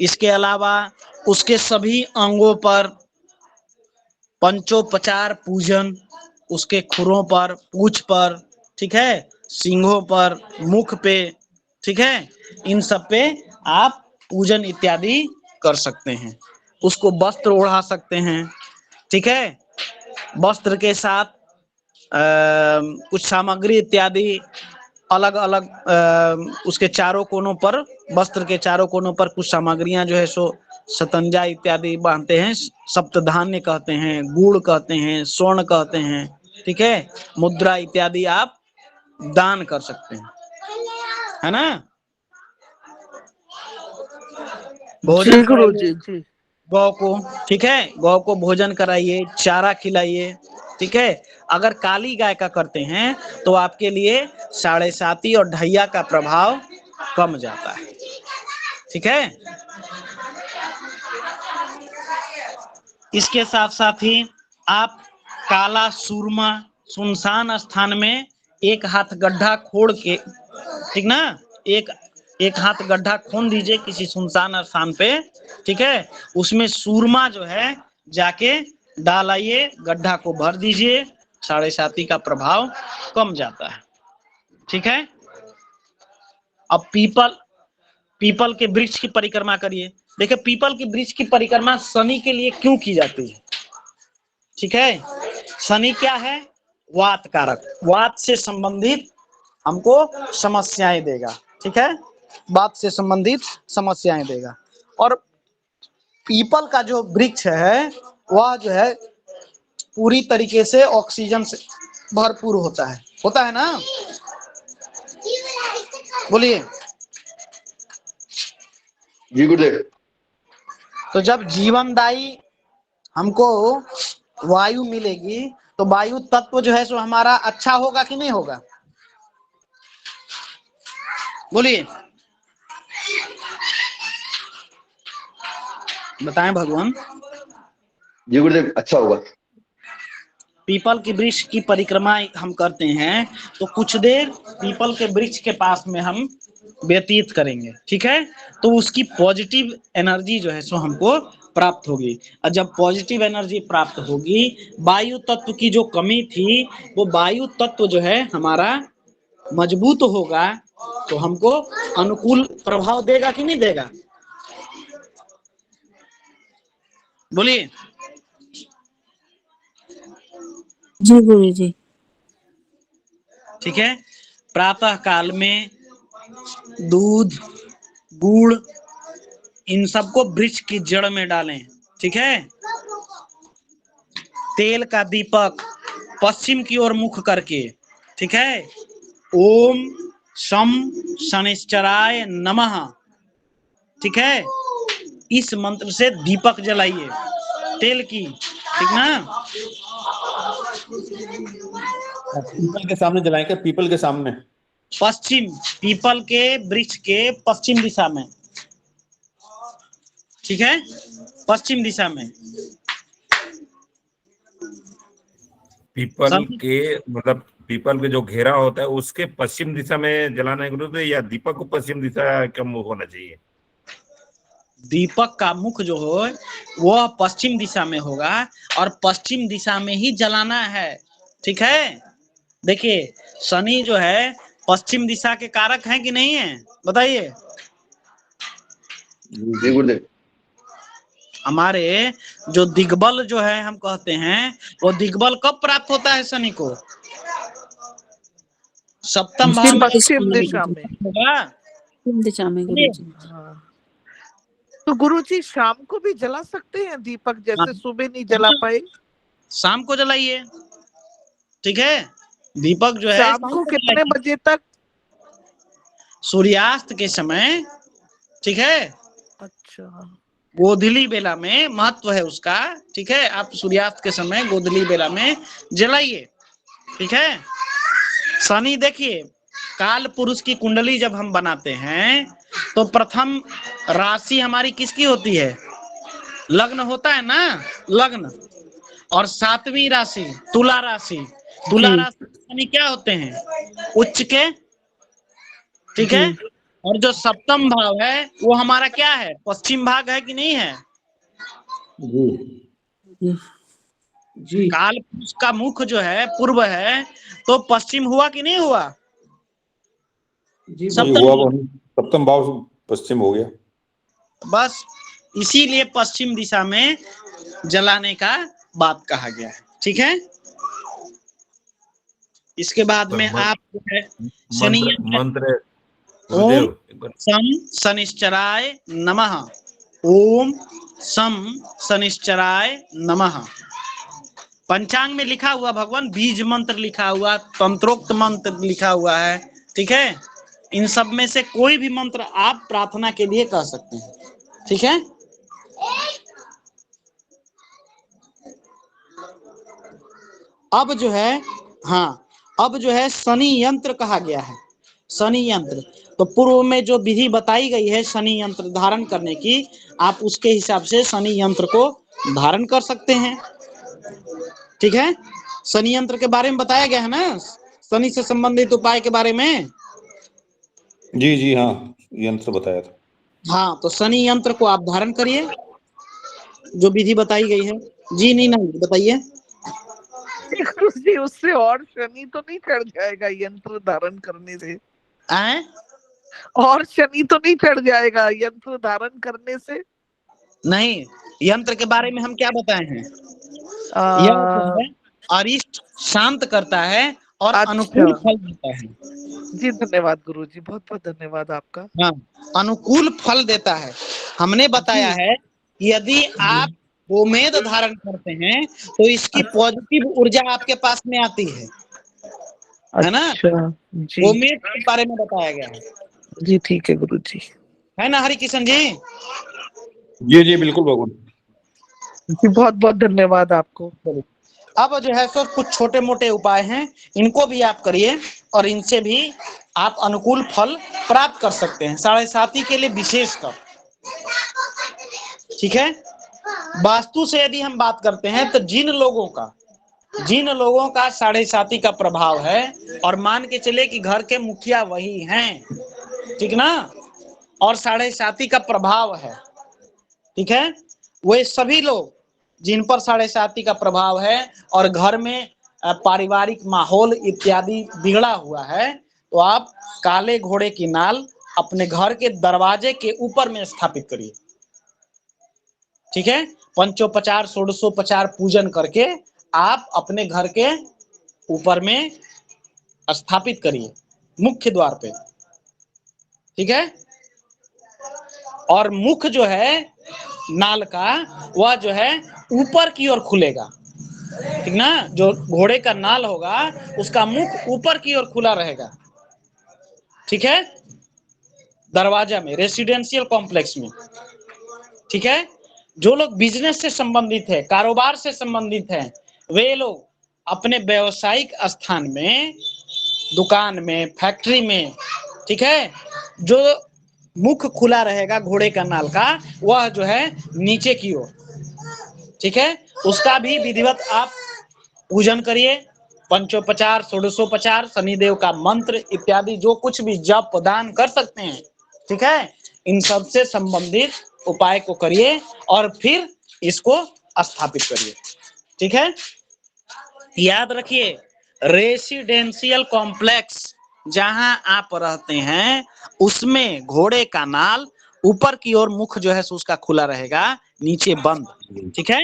इसके अलावा उसके सभी अंगों पर पंचोपचार पूजन, उसके खुरों पर, पूंछ पर, ठीक है, सींगों पर, मुख पे, ठीक है, इन सब पे आप पूजन इत्यादि कर सकते हैं। उसको वस्त्र ओढ़ा सकते हैं। ठीक है, वस्त्र के साथ कुछ सामग्री इत्यादि अलग अलग उसके चारों कोनों पर, वस्त्र के चारों कोनों पर कुछ सामग्रियां जो है सो शतंजा इत्यादि बांधते हैं, सप्तधान्य कहते हैं, गुड़ कहते हैं, स्वर्ण कहते हैं। ठीक है, मुद्रा इत्यादि आप दान कर सकते हैं, है ना। भोजन जी गुरु कराइए जी जी। गौ को। ठीक है, गौ को भोजन कराइए, चारा खिलाइए। ठीक है, अगर काली गाय का करते हैं तो आपके लिए 7.5 और ढैया का प्रभाव कम जाता है। ठीक है, इसके साथ साथ ही आप काला सूरमा सुनसान स्थान में एक हाथ गड्ढा खोद के, ठीक ना, एक हाथ गड्ढा खोद दीजिए किसी सुनसान स्थान पे। ठीक है, उसमें सूरमा जो है जाके डाल आइए, गड्ढा को भर दीजिए, 7.5 का प्रभाव कम जाता है। ठीक है, अब पीपल के वृक्ष की परिक्रमा करिए। देखिए, पीपल के वृक्ष की परिक्रमा शनि के लिए क्यों की जाती है? ठीक है, शनि क्या है? वात कारक, वात से संबंधित हमको समस्याएं देगा। ठीक है, वात से संबंधित समस्याएं देगा। और पीपल का जो वृक्ष है वह जो है पूरी तरीके से ऑक्सीजन से भरपूर होता है ना। बोलिए। जी गुरुदेव। तो जब जीवनदायी हमको वायु मिलेगी तो वायु तत्व जो है सो हमारा अच्छा होगा कि नहीं होगा? बोलिए, बताएं भगवान। जी गुरुदेव, अच्छा होगा। पीपल के वृक्ष की परिक्रमा हम करते हैं तो कुछ देर पीपल के वृक्ष के पास में हम व्यतीत करेंगे। ठीक है, तो उसकी पॉजिटिव एनर्जी जो है सो हमको प्राप्त होगी। और जब पॉजिटिव एनर्जी प्राप्त होगी, वायु तत्व की जो कमी थी वो वायु तत्व जो है हमारा मजबूत होगा, तो हमको अनुकूल प्रभाव देगा कि नहीं देगा? बोलिए। जी गुरु जी। ठीक है, प्रातः काल में दूध, गुड़, इन सबको वृक्ष की जड़ में डालें। ठीक है, तेल का दीपक पश्चिम की ओर मुख करके, ठीक है, ओम शम शनिश्चराय नमः, ठीक है, इस मंत्र से दीपक जलाइए तेल की। ठीक ना, पीपल के सामने जलाएं क्या? पीपल के सामने? पश्चिम, पीपल के वृक्ष के पश्चिम दिशा में। ठीक है, पश्चिम दिशा में। पीपल के मतलब पीपल के जो घेरा होता है उसके पश्चिम दिशा में जलाना है गुरुदेव, या दीपक को पश्चिम दिशा का मुख होना चाहिए? दीपक का मुख जो हो वह पश्चिम दिशा में होगा और पश्चिम दिशा में ही जलाना है। ठीक है, देखिए शनि जो है पश्चिम दिशा के कारक हैं कि नहीं है, बताइए। जी गुरुदेव। हमारे जो दिग्बल जो है हम कहते हैं, वो दिग्बल कब प्राप्त होता है शनि को? सप्तम भाव में पश्चिम दिशा में। होगा। पश्चिम दिशा में गुरु जी। हाँ। तो गुरुजी शाम को भी जला सकते हैं दीपक, जैसे सुबह नहीं जला पाए? शाम को जलाइए, ठीक है। दीपक जो है शाम को कितने बजे तक? सूर्यास्त के समय, ठीक है। अच्छा, गोधूली बेला में महत्व है उसका, ठीक है। आप सूर्यास्त के समय गोधूली बेला में जलाइए, ठीक है। शनि देखिए, काल पुरुष की कुंडली जब हम बनाते हैं तो प्रथम राशि हमारी किसकी होती है? लग्न होता है ना, लग्न। और 7वीं राशि तुला राशि। तुला राशि शनि क्या होते हैं? उच्च के, ठीक है। और जो सप्तम भाव है वो हमारा क्या है? पश्चिम भाग है कि नहीं है? जी काल पुरुष का मुख जो है पूर्व है, तो पश्चिम हुआ कि नहीं हुआ? जी सप्तम हुआ, सप्तम भाव पश्चिम हो गया। बस इसीलिए पश्चिम दिशा में जलाने का बात कहा गया है, ठीक है। इसके बाद में आप जो है शनि मंत्र ओम सम शनिश्चराय नमः, ओम सम शनिश्चराय नमः। पंचांग में लिखा हुआ भगवान, बीज मंत्र लिखा हुआ, तंत्रोक्त मंत्र लिखा हुआ है, ठीक है। इन सब में से कोई भी मंत्र आप प्रार्थना के लिए कह सकते हैं, ठीक है। अब जो है, हाँ, अब जो है शनि यंत्र कहा गया है। शनि यंत्र तो पूर्व में जो विधि बताई गई है शनि यंत्र धारण करने की, आप उसके हिसाब से शनि यंत्र को धारण कर सकते हैं, ठीक है। शनि यंत्र के बारे में बताया गया है ना, शनि से संबंधित उपाय के बारे में। जी जी हाँ, यंत्र बताया था। हाँ, तो शनि यंत्र को आप धारण करिए, जो विधि बताई गई है। जी नहीं बताइए। गुरुजी उससे और शनि तो नहीं चढ़ जाएगा यंत्र धारण करने से? आए? और शनि तो नहीं चढ़ जाएगा यंत्र धारण करने से? नहीं, यंत्र के बारे में हम क्या बताए हैं? यह जो है अरिष्ट शांत करता है और अनुकूल फल देता है। जी धन्यवाद गुरुजी, बहुत बहुत धन्यवाद आपका। हाँ, अनुकूल फल देता है। हमने बताया है यदि आप गोमेद धारण करते हैं तो इसकी पॉजिटिव ऊर्जा आपके पास में आती है ना। जी गोमेद के बारे में बताया गया है। जी ठीक है गुरुजी, है ना हरि किशन जी? जी जी बिल्कुल भगवान जी, बहुत बहुत धन्यवाद आपको। अब जो है सो कुछ छोटे मोटे उपाय हैं, इनको भी आप करिए और इनसे भी आप अनुकूल फल प्राप्त कर सकते हैं, 7.5 के लिए विशेषकर, ठीक है। वास्तु से यदि हम बात करते हैं तो जिन लोगों का 7.5 का प्रभाव है, और मान के चले कि घर के मुखिया वही हैं, ठीक ना, और 7.5 का प्रभाव है, ठीक है। वे सभी लोग जिन पर 7.5 का प्रभाव है और घर में पारिवारिक माहौल इत्यादि बिगड़ा हुआ है, तो आप काले घोड़े की नाल अपने घर के दरवाजे के ऊपर में स्थापित करिए, ठीक है। पंचोपचार षोडशोपचार पूजन करके आप अपने घर के ऊपर में स्थापित करिए, मुख्य द्वार पे, ठीक है। और मुख जो है नाल का, वह जो है ऊपर की ओर खुलेगा, ठीक ना। जो घोड़े का नाल होगा उसका मुख ऊपर की ओर खुला रहेगा, ठीक है, दरवाजा में, रेसिडेंशियल कॉम्प्लेक्स में, ठीक है। जो लोग बिजनेस से संबंधित है, कारोबार से संबंधित है, वे लोग अपने व्यवसायिक स्थान में, दुकान में, फैक्ट्री में, ठीक है, जो मुख खुला रहेगा घोड़े का नाल का, वह जो है नीचे की ओर, ठीक है, उसका भी विधिवत आप पूजन करिए। पंचोपचार षोडशोपचार, शनिदेव का मंत्र इत्यादि जो कुछ भी जप दान कर सकते हैं, ठीक है, इन सब से संबंधित उपाय को करिए और फिर इसको स्थापित करिए, ठीक है। याद रखिए, रेसिडेंशियल कॉम्प्लेक्स जहां आप रहते हैं उसमें घोड़े का नाल ऊपर की ओर मुख जो है उसका खुला रहेगा, नीचे बंद, ठीक है।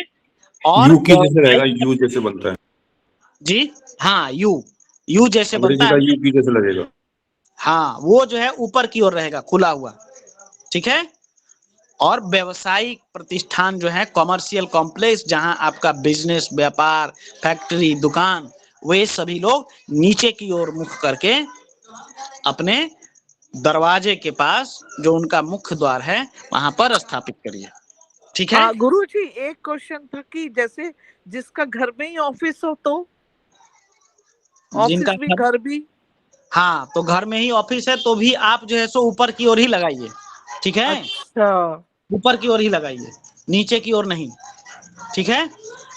और यू की जैसे रहेगा, यू जैसे बनता है जी हाँ, यू जैसे बनता अंग्रेजी का, है, यू की जैसे लगेगा। हाँ, वो जो है ऊपर की ओर रहेगा खुला हुआ, ठीक है। और व्यवसायिक प्रतिष्ठान जो है कॉमर्शियल कॉम्प्लेक्स, जहां आपका बिजनेस, व्यापार, फैक्ट्री, दुकान, वे सभी लोग नीचे की ओर मुख करके अपने दरवाजे के पास जो उनका मुख्य द्वार है वहां पर स्थापित करिए। ठीक है। गुरुजी एक क्वेश्चन था कि जैसे जिसका घर में ही ऑफिस हो तो जिनका ऑफिस भी घर भी, हाँ, तो घर में ही ऑफिस है तो भी आप जो है सो ऊपर की ओर ही लगाइए। ठीक है, अच्छा ऊपर की ओर ही लगाइए, नीचे की ओर नहीं। ठीक है।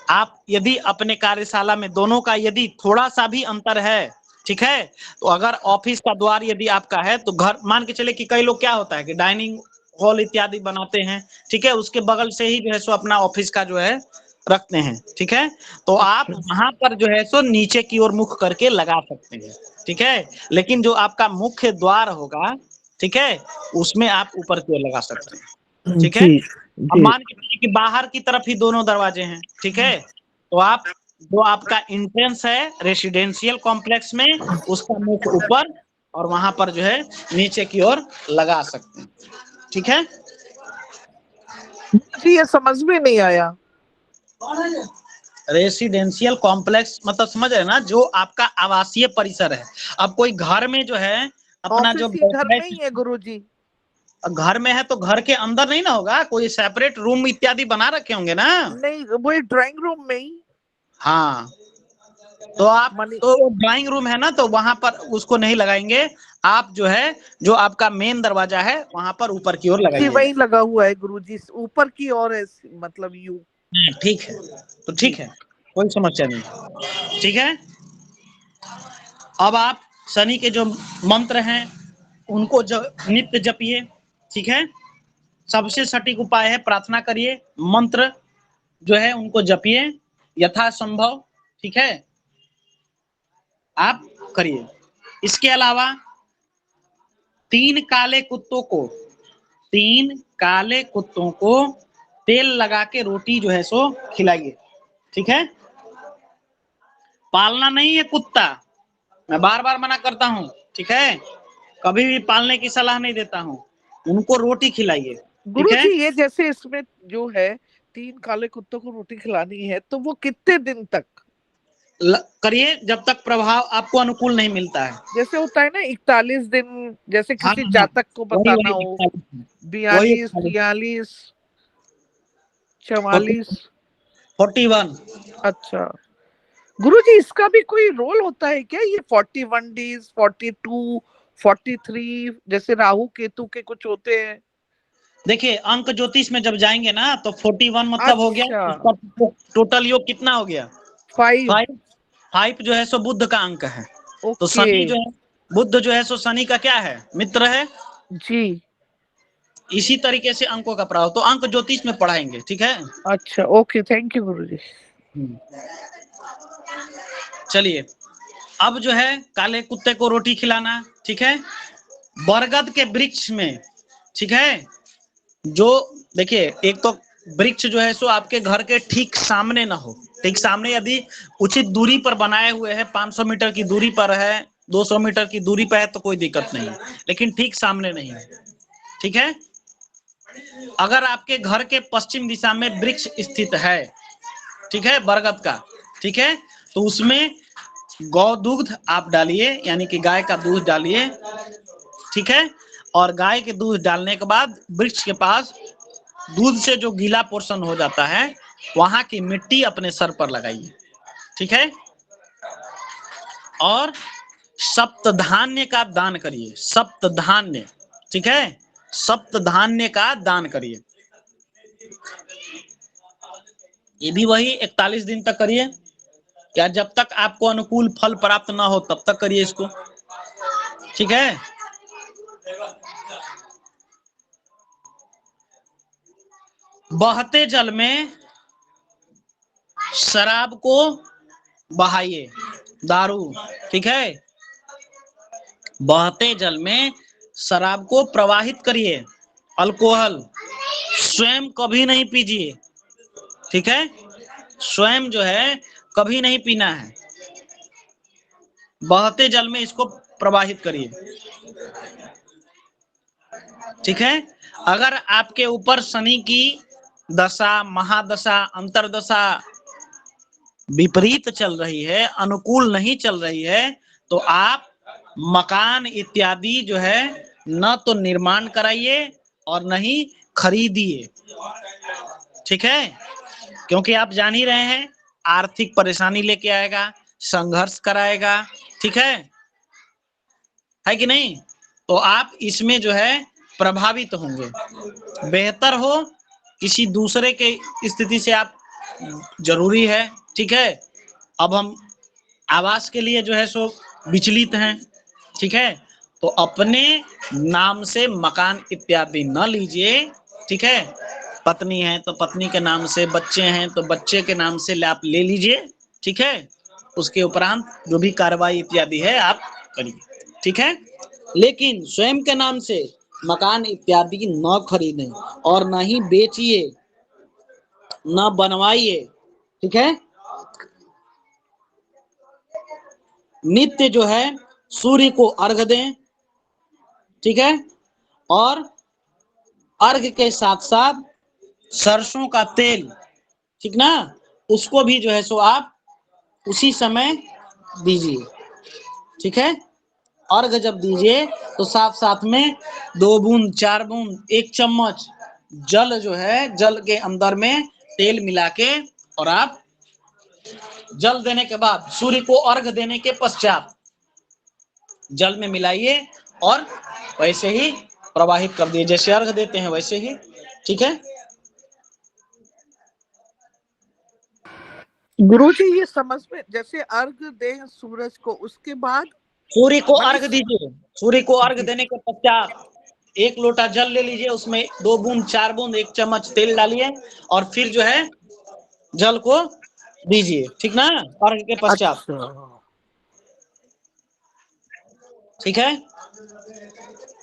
आप यदि अपने कार्यशाला में दोनों का यदि थोड़ा सा भी अंतर है, ठीक है, तो अगर ऑफिस का द्वार यदि आपका है तो घर, मान के चले कि कई लोग क्या होता है कि डाइनिंग हॉल इत्यादि बनाते हैं, ठीक है, उसके बगल से ही जो है सो अपना ऑफिस का जो है रखते हैं। ठीक है, तो आप वहां पर जो है सो नीचे की ओर मुख करके लगा सकते हैं। ठीक है, लेकिन जो आपका मुख्य द्वार होगा, ठीक है, उसमें आप ऊपर की ओर लगा सकते हैं। ठीक है। जी अब जी मान के चलिए कि बाहर की तरफ ही दोनों दरवाजे हैं, ठीक है, तो आप जो आपका एंट्रेंस है रेसिडेंशियल कॉम्प्लेक्स में, उसका मुख ऊपर और वहां पर जो है नीचे की ओर लगा सकते हैं। ठीक है। जी, ये समझ में नहीं आया। रेसिडेंशियल कॉम्प्लेक्स मतलब समझ रहे हैं ना, जो आपका आवासीय परिसर है। अब कोई घर में जो है अपना जो ऑफिस ही घर में ही है गुरुजी। घर में है तो घर के अंदर नहीं ना होगा, कोई सेपरेट रूम इत्यादि बना रखे होंगे ना। नहीं, वो ड्राइंग रूम में ही। हाँ, तो आप मनी तो ड्राइंग रूम है ना, तो वहां पर उसको नहीं लगाएंगे। आप जो है जो आपका मेन दरवाजा है वहां पर ऊपर की ओर जी लगाइए। वही लगा हुआ है गुरुजी, ऊपर की ओर है, मतलब यू। ठीक है, तो ठीक है, कोई समस्या नहीं। ठीक है। अब आप शनि के जो मंत्र हैं उनको नित्य जपिए। ठीक है, सबसे सटीक उपाय है प्रार्थना करिए, मंत्र जो है उनको जपिए यथासंभव। ठीक है, आप करिए। इसके अलावा 3 काले कुत्तों को तेल लगा के रोटी जो है सो खिलाइए। ठीक है, पालना नहीं है कुत्ता, मैं बार बार मना करता हूँ। ठीक है, कभी भी पालने की सलाह नहीं देता हूँ, उनको रोटी खिलाइए। ठीक है, गुरुजी ये जैसे इसमें जो है 3 काले कुत्तों को रोटी खिलानी है, तो वो कितने दिन तक करिए जब तक प्रभाव आपको अनुकूल नहीं मिलता है। जैसे होता है ना 41 दिन, जैसे हाँ किसी हाँ, जातक को वही बताना वही हो, 42, 41, 43, 44। 41। अच्छा गुरुजी, इसका भी कोई रोल होता है क्या? ये 41 डेज, 42, 43, जैसे राहु केतु के कुछ होते हैं। देखिए अंक ज्योतिष में जब जाएंगे ना तो 41 मतलब हो गया, अच्छा उसका टोटल योग कितना हो गया? 5। 5 जो है सो बुध का अंक है। तो ओके शनि जो है, बुध जो है सो शनि का क्या है? मित्र है। जी। इसी तरीके से अंकों का प्रभाव तो अंक ज्योतिष में पढ़ाएंगे। ठीक है, अच्छा ओके, थैंक यू गुरुजी। चलिए अब जो है काले कुत्ते को रोटी खिलाना। ठीक है, बरगद के वृक्ष में, ठीक है, जो देखिए एक तो वृक्ष जो है सो आपके घर के ठीक सामने ना हो। ठीक सामने यदि उचित दूरी पर बनाए हुए हैं, 500 मीटर की दूरी पर है, 200 मीटर की दूरी पर है तो कोई दिक्कत नहीं, लेकिन ठीक सामने नहीं है। ठीक है, अगर आपके घर के पश्चिम दिशा में वृक्ष स्थित है, ठीक है, बरगद का, ठीक है, तो उसमें गौ दूध आप डालिए, यानी कि गाय का दूध डालिए। ठीक है, और गाय के दूध डालने के बाद वृक्ष के पास दूध से जो गीला पोर्शन हो जाता है वहां की मिट्टी अपने सर पर लगाइए। ठीक है, और सप्तधान्य का दान करिए। सप्तधान्य, ठीक है, सप्तधान्य का दान करिए। ये भी वही 41 दिन तक करिए, क्या जब तक आपको अनुकूल फल प्राप्त ना हो तब तक करिए इसको। ठीक है, बहते जल में शराब को बहाइए, दारू। ठीक है, बहते जल में शराब को प्रवाहित करिए, अल्कोहल स्वयं कभी नहीं पीजिए। ठीक है, स्वयं जो है कभी नहीं पीना है, बहते जल में इसको प्रवाहित करिए। ठीक है। अगर आपके ऊपर शनि की दशा, महादशा, अंतरदशा विपरीत चल रही है, अनुकूल नहीं चल रही है, तो आप मकान इत्यादि जो है न तो निर्माण कराइए और न ही खरीदिए। ठीक है, क्योंकि आप जान ही रहे हैं आर्थिक परेशानी लेके आएगा, संघर्ष कराएगा। ठीक है कि नहीं? तो आप इसमें जो है प्रभावित होंगे। बेहतर हो किसी दूसरे के स्थिति से आप, जरूरी है। ठीक है, अब हम आवास के लिए जो है सो विचलित हैं। ठीक है, तो अपने नाम से मकान इत्यादि न लीजिए। ठीक है, पत्नी है तो पत्नी के नाम से, बच्चे हैं तो बच्चे के नाम से आप ले लीजिए। ठीक है, उसके उपरांत जो भी कार्रवाई इत्यादि है आप करिए। ठीक है, लेकिन स्वयं के नाम से मकान इत्यादि न खरीदें और न ही बेचिए, न बनवाइए। ठीक है, नित्य जो है सूर्य को अर्घ दें। ठीक है, और अर्घ के साथ साथ सरसों का तेल, ठीक ना, उसको भी जो है सो आप उसी समय दीजिए। ठीक है, अर्घ जब दीजिए तो साथ साथ में 2 बूंद 4 बूंद 1 चम्मच जल जो है, जल के अंदर में तेल मिला के, और आप जल देने के बाद सूर्य को अर्घ देने के पश्चात जल में मिलाइए और वैसे ही प्रवाहित कर दिए, जैसे अर्घ देते हैं वैसे ही। ठीक है, गुरुजी ये समझ में, जैसे अर्घ दें सूरज को, उसके बाद सूर्य को अर्घ दीजिए। सूर्य को अर्घ देने के पश्चात 1 लोटा जल ले लीजिए, उसमें 2 बूंद 4 बूंद 1 चम्मच तेल डालिए और फिर जो है जल को दीजिए। ठीक ना, अर्घ के पश्चात। अच्छा। ठीक है,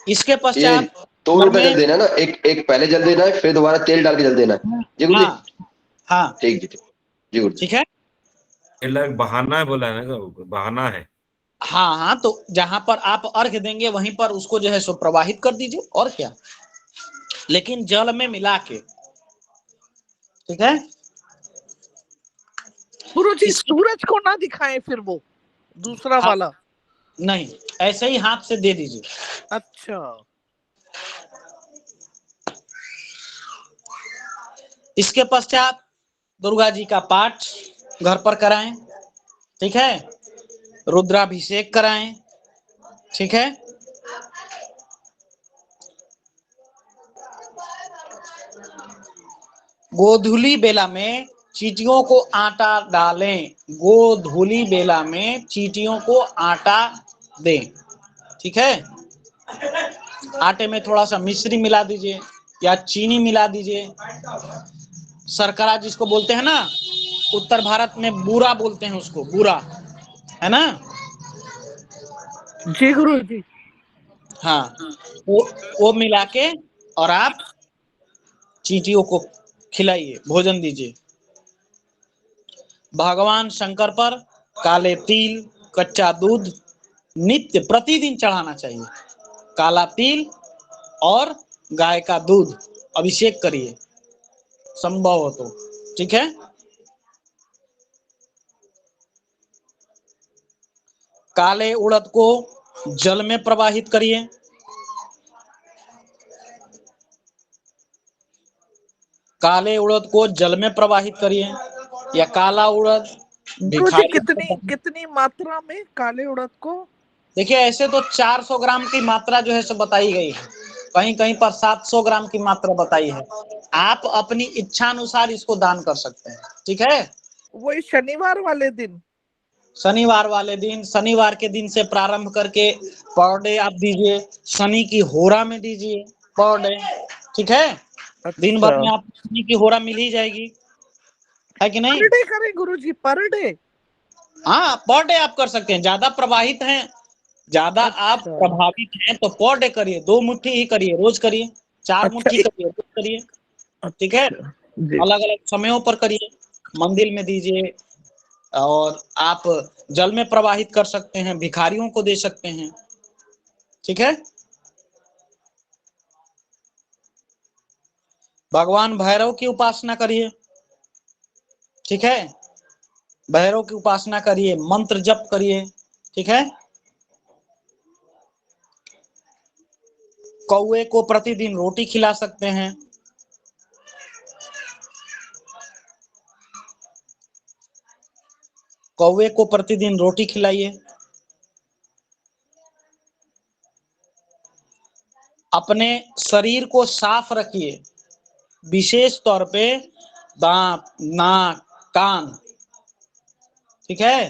इसके ये पश्चात 2 रुपए जल देना ना, एक पहले जल देना है, फिर दोबारा तेल डाल के जल देना है। जी गुरु जी। हाँ हाँ, ठीक जी, जी गुरु जी। ठीक है। ये लग बहाना है, बोला है ना, बहाना है। हाँ हाँ, तो जहां पर आप अर्घ देंगे वहीं पर उसको जो है सो प्रवाहित कर दीजिए, और क्या, लेकिन जल में मिला के। ठीक है, गुरुजी सूरज को ना दिखाएं फिर वो दूसरा हाँ, वाला? नहीं, ऐसे ही हाथ से दे दीजिए। अच्छा। इसके पश्चात दुर्गा जी का पाठ घर पर कराएं। ठीक है, रुद्राभिषेक कराएं। ठीक है, गोधूली बेला में चींटियों को आटा डालें। गोधूली बेला में चींटियों को आटा दें। ठीक है, आटे में थोड़ा सा मिश्री मिला दीजिए या चीनी मिला दीजिए। शर्करा जिसको बोलते हैं ना, उत्तर भारत में बूरा बोलते हैं उसको, बूरा, है ना। जी गुरुजी। हाँ, वो मिला के और आप चींटियों को खिलाइए, भोजन दीजिए। भगवान शंकर पर काले तिल, कच्चा दूध नित्य प्रतिदिन चढ़ाना चाहिए। काला तिल और गाय का दूध अभिषेक करिए, संभव हो तो। ठीक है, काले उड़द को जल में प्रवाहित करिए। काले उड़द को जल में प्रवाहित करिए, या काला उड़द गुरुजी कितनी मात्रा में काले उड़द को? देखिए, ऐसे तो 400 ग्राम की मात्रा जो है सो बताई गई है, कहीं कहीं पर 700 ग्राम की मात्रा बताई है। आप अपनी इच्छा अनुसार इसको दान कर सकते हैं। ठीक है, वही शनिवार वाले दिन? शनिवार वाले दिन, शनिवार के दिन से प्रारंभ करके पर डे आप दीजिए, शनि की होरा में दीजिए पर डे। ठीक है, दिन भर में आपको शनि की होरा मिल ही जाएगी, है कि नहीं? पर डे करें गुरुजी, पर डे? हाँ, पर डे आप कर सकते हैं। ज्यादा प्रवाहित हैं, ज्यादा आप प्रभावित हैं तो पर डे करिए, 2 मुट्ठी ही करिए, रोज करिए, 4 मुट्ठी करिए, रोज करिए। ठीक है, अलग अलग समयों पर करिए, मंदिर में दीजिए, और आप जल में प्रवाहित कर सकते हैं, भिखारियों को दे सकते हैं। ठीक है, भगवान भैरव की उपासना करिए, ठीक है, भैरव की उपासना करिए, मंत्र जप करिए, ठीक है। कौवे को प्रतिदिन रोटी खिला सकते हैं, कौवे को प्रतिदिन रोटी खिलाइए। अपने शरीर को साफ रखिए, विशेष तौर पे दांत, नाक, कान, ठीक है,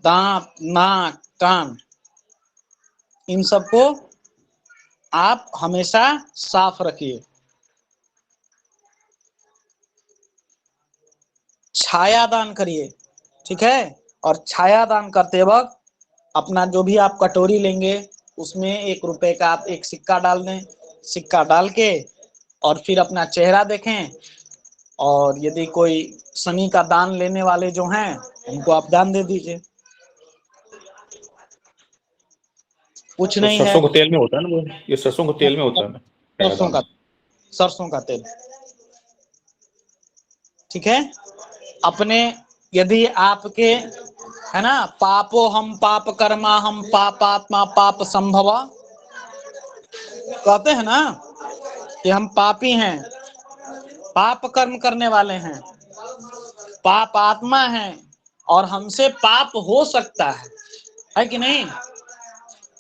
दांत, नाक, कान, इन सबको आप हमेशा साफ रखिए। छाया दान करिए, ठीक है, और छाया दान करते वक्त अपना जो भी आप कटोरी लेंगे उसमें 1 रुपए का आप एक सिक्का डाल दें, सिक्का डाल के और फिर अपना चेहरा देखें, और यदि कोई शनि का दान लेने वाले जो हैं उनको आप दान दे दीजिए, कुछ तो नहीं है। सरसों के तेल में होता है ना वो, ये सरसों के तेल में होता है ना, सरसों का तेल, ठीक है। अपने यदि आपके है ना, पापो हम पाप कर्मा हम पापात्मा पाप संभव, कहते हैं ना कि हम पापी हैं, पाप कर्म करने वाले हैं, पाप आत्मा हैं और हमसे पाप हो सकता है कि नहीं,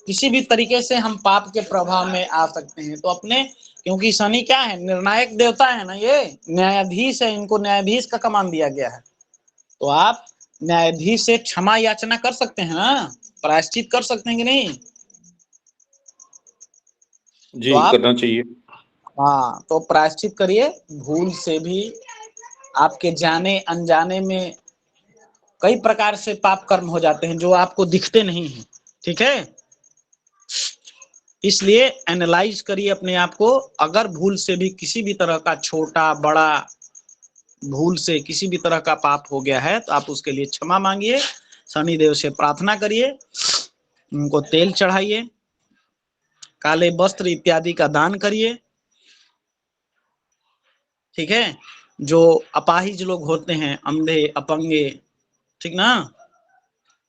किसी भी तरीके से हम पाप के प्रभाव में आ सकते हैं। तो अपने, क्योंकि शनि क्या है, निर्णायक देवता है ना, ये न्यायाधीश है, इनको न्यायाधीश का कमान दिया गया है, तो आप न्यायाधीश से क्षमा याचना कर सकते हैं ना, प्रायश्चित कर सकते हैं कि नहीं। जी तो आप, करना चाहिए। हाँ, तो प्रायश्चित करिए। भूल से भी आपके जाने अनजाने में कई प्रकार से पाप कर्म हो जाते हैं जो आपको दिखते नहीं हैं, ठीक है। इसलिए एनालाइज करिए अपने आप को, अगर भूल से भी किसी भी तरह का छोटा बड़ा भूल से किसी भी तरह का पाप हो गया है तो आप उसके लिए क्षमा मांगिए, शनिदेव से प्रार्थना करिए, उनको तेल चढ़ाइए, काले वस्त्र इत्यादि का दान करिए, ठीक है। जो अपाहिज लोग होते हैं, अंधे, अपंगे, ठीक ना,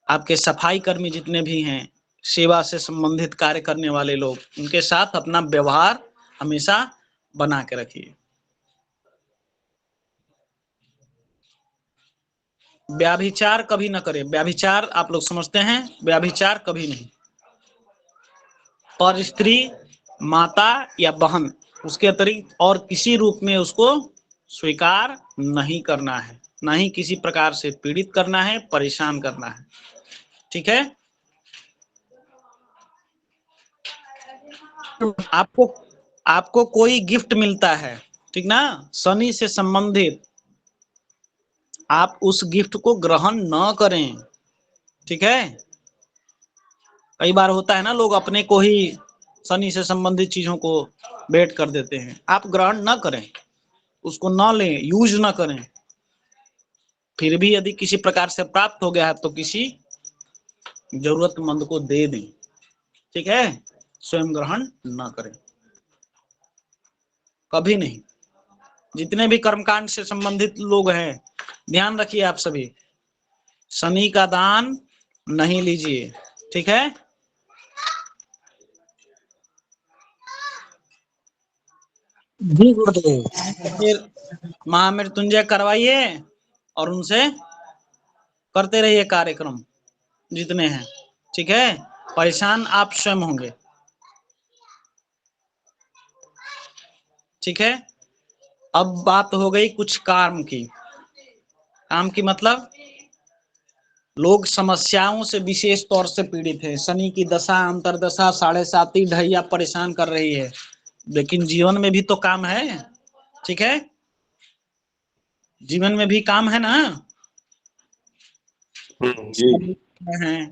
आपके सफाई कर्मी जितने भी हैं, सेवा से संबंधित कार्य करने वाले लोग, उनके साथ अपना व्यवहार हमेशा बना के रखिए। व्याभिचार कभी न करें, व्याभिचार आप लोग समझते हैं, व्याभिचार कभी नहीं। पर स्त्री, माता या बहन, उसके अतिरिक्त और किसी रूप में उसको स्वीकार नहीं करना है, ना ही किसी प्रकार से पीड़ित करना है, परेशान करना है, ठीक है। आपको कोई गिफ्ट मिलता है, ठीक ना, शनि से संबंधित, आप उस गिफ्ट को ग्रहण न करें, ठीक है। कई बार होता है ना, लोग अपने को ही शनि से संबंधित चीजों को भेंट कर देते हैं, आप ग्रहण न करें, उसको न लें, यूज न करें। फिर भी यदि किसी प्रकार से प्राप्त हो गया है तो किसी जरूरतमंद को दे दें, ठीक है, स्वयं ग्रहण न करें, कभी नहीं। जितने भी कर्मकांड से संबंधित लोग हैं, ध्यान रखिए आप सभी, शनि का दान नहीं लीजिए, ठीक है। जी गुरुदेव। फिर महामृत्युंजय करवाइए और उनसे करते रहिए कार्यक्रम जितने हैं, ठीक है। परेशान आप स्वयं होंगे, ठीक है। अब बात हो गई कुछ काम की। काम की मतलब लोग समस्याओं से विशेष तौर से पीड़ित हैं, शनि की दशा, अंतरदशा, 7.5 ढैया परेशान कर रही है, लेकिन जीवन में भी तो काम है, ठीक है, जीवन में भी काम है ना। जी है,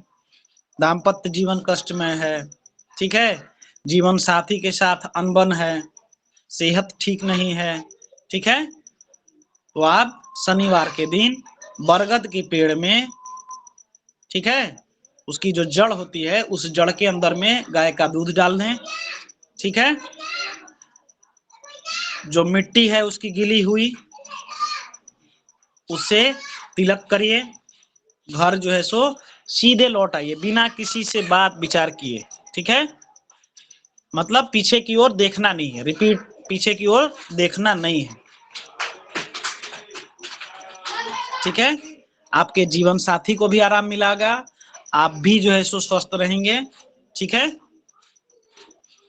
दाम्पत्य जीवन कष्ट में है, ठीक है, जीवन साथी के साथ अनबन है, सेहत ठीक नहीं है, ठीक है। तो आप शनिवार के दिन बरगद के पेड़ में, ठीक है, उसकी जो जड़ होती है उस जड़ के अंदर में गाय का दूध डाल दें, ठीक है। जो मिट्टी है उसकी गीली हुई, उससे तिलक करिए, घर जो है सो सीधे लौट आइए बिना किसी से बात विचार किए। ठीक है, मतलब पीछे की ओर देखना नहीं है, रिपीट, पीछे की ओर देखना नहीं है। ठीक है, आपके जीवन साथी को भी आराम मिलेगा, आप भी जो है सो स्वस्थ रहेंगे। ठीक है,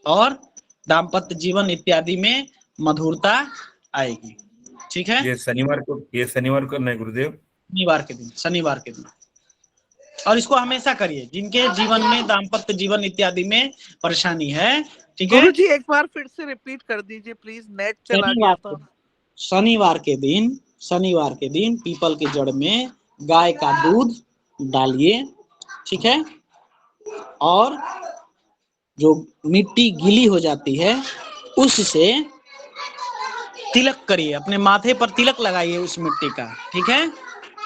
और दाम्पत्य जीवन इत्यादि में मधुरता आएगी। ठीक है, ये शनिवार को नहीं गुरुदेव? शनिवार के दिन, शनिवार के दिन। और इसको हमेशा करिए जिनके जीवन में दाम्पत्य जीवन इत्यादि में परेशानी है। ठीक है, गुरुजी एक बार फिर से रिपीट कर दीजिए प्लीज, नेट चला गया था। शनिवार के दिन पीपल की जड़ में गाय का दूध डालिए। ठीक है, और जो मिट्टी गीली हो जाती है उससे तिलक करिए, अपने माथे पर तिलक लगाइए उस मिट्टी का। ठीक है,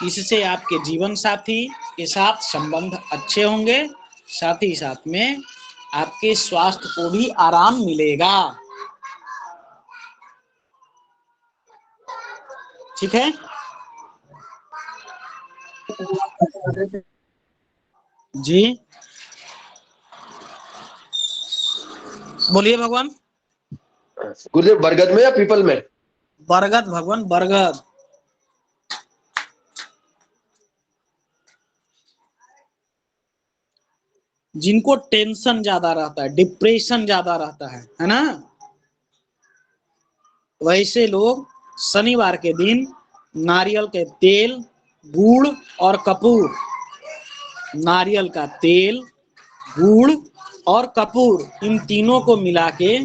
इससे आपके जीवन साथी के साथ संबंध अच्छे होंगे, साथ ही साथ में आपके स्वास्थ्य को भी आराम मिलेगा। ठीक है, जी बोलिए भगवान। गुरुदेव बरगद में या पीपल में? बरगद भगवान, बरगद। जिनको टेंशन ज्यादा रहता है, डिप्रेशन ज्यादा रहता है ना, वैसे लोग शनिवार के दिन नारियल के तेल, गुड़ और कपूर, नारियल का तेल, गुड़ और कपूर, इन तीनों को मिला के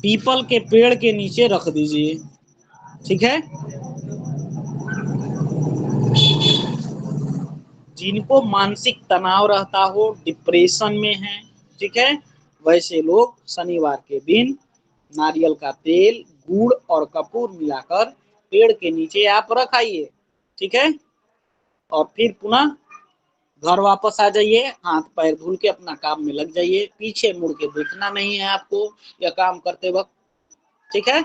पीपल के पेड़ के नीचे रख दीजिए। ठीक है, जिनको मानसिक तनाव रहता हो, डिप्रेशन में है, ठीक है, वैसे लोग शनिवार के दिन नारियल का तेल, गुड़ और कपूर मिलाकर पेड़ के नीचे आप रखाइए। ठीक है, और फिर पुनः घर वापस आ जाइए, हाथ पैर धुल के अपना काम में लग जाइए, पीछे मुड़ के देखना नहीं है आपको यह काम करते वक्त। ठीक है,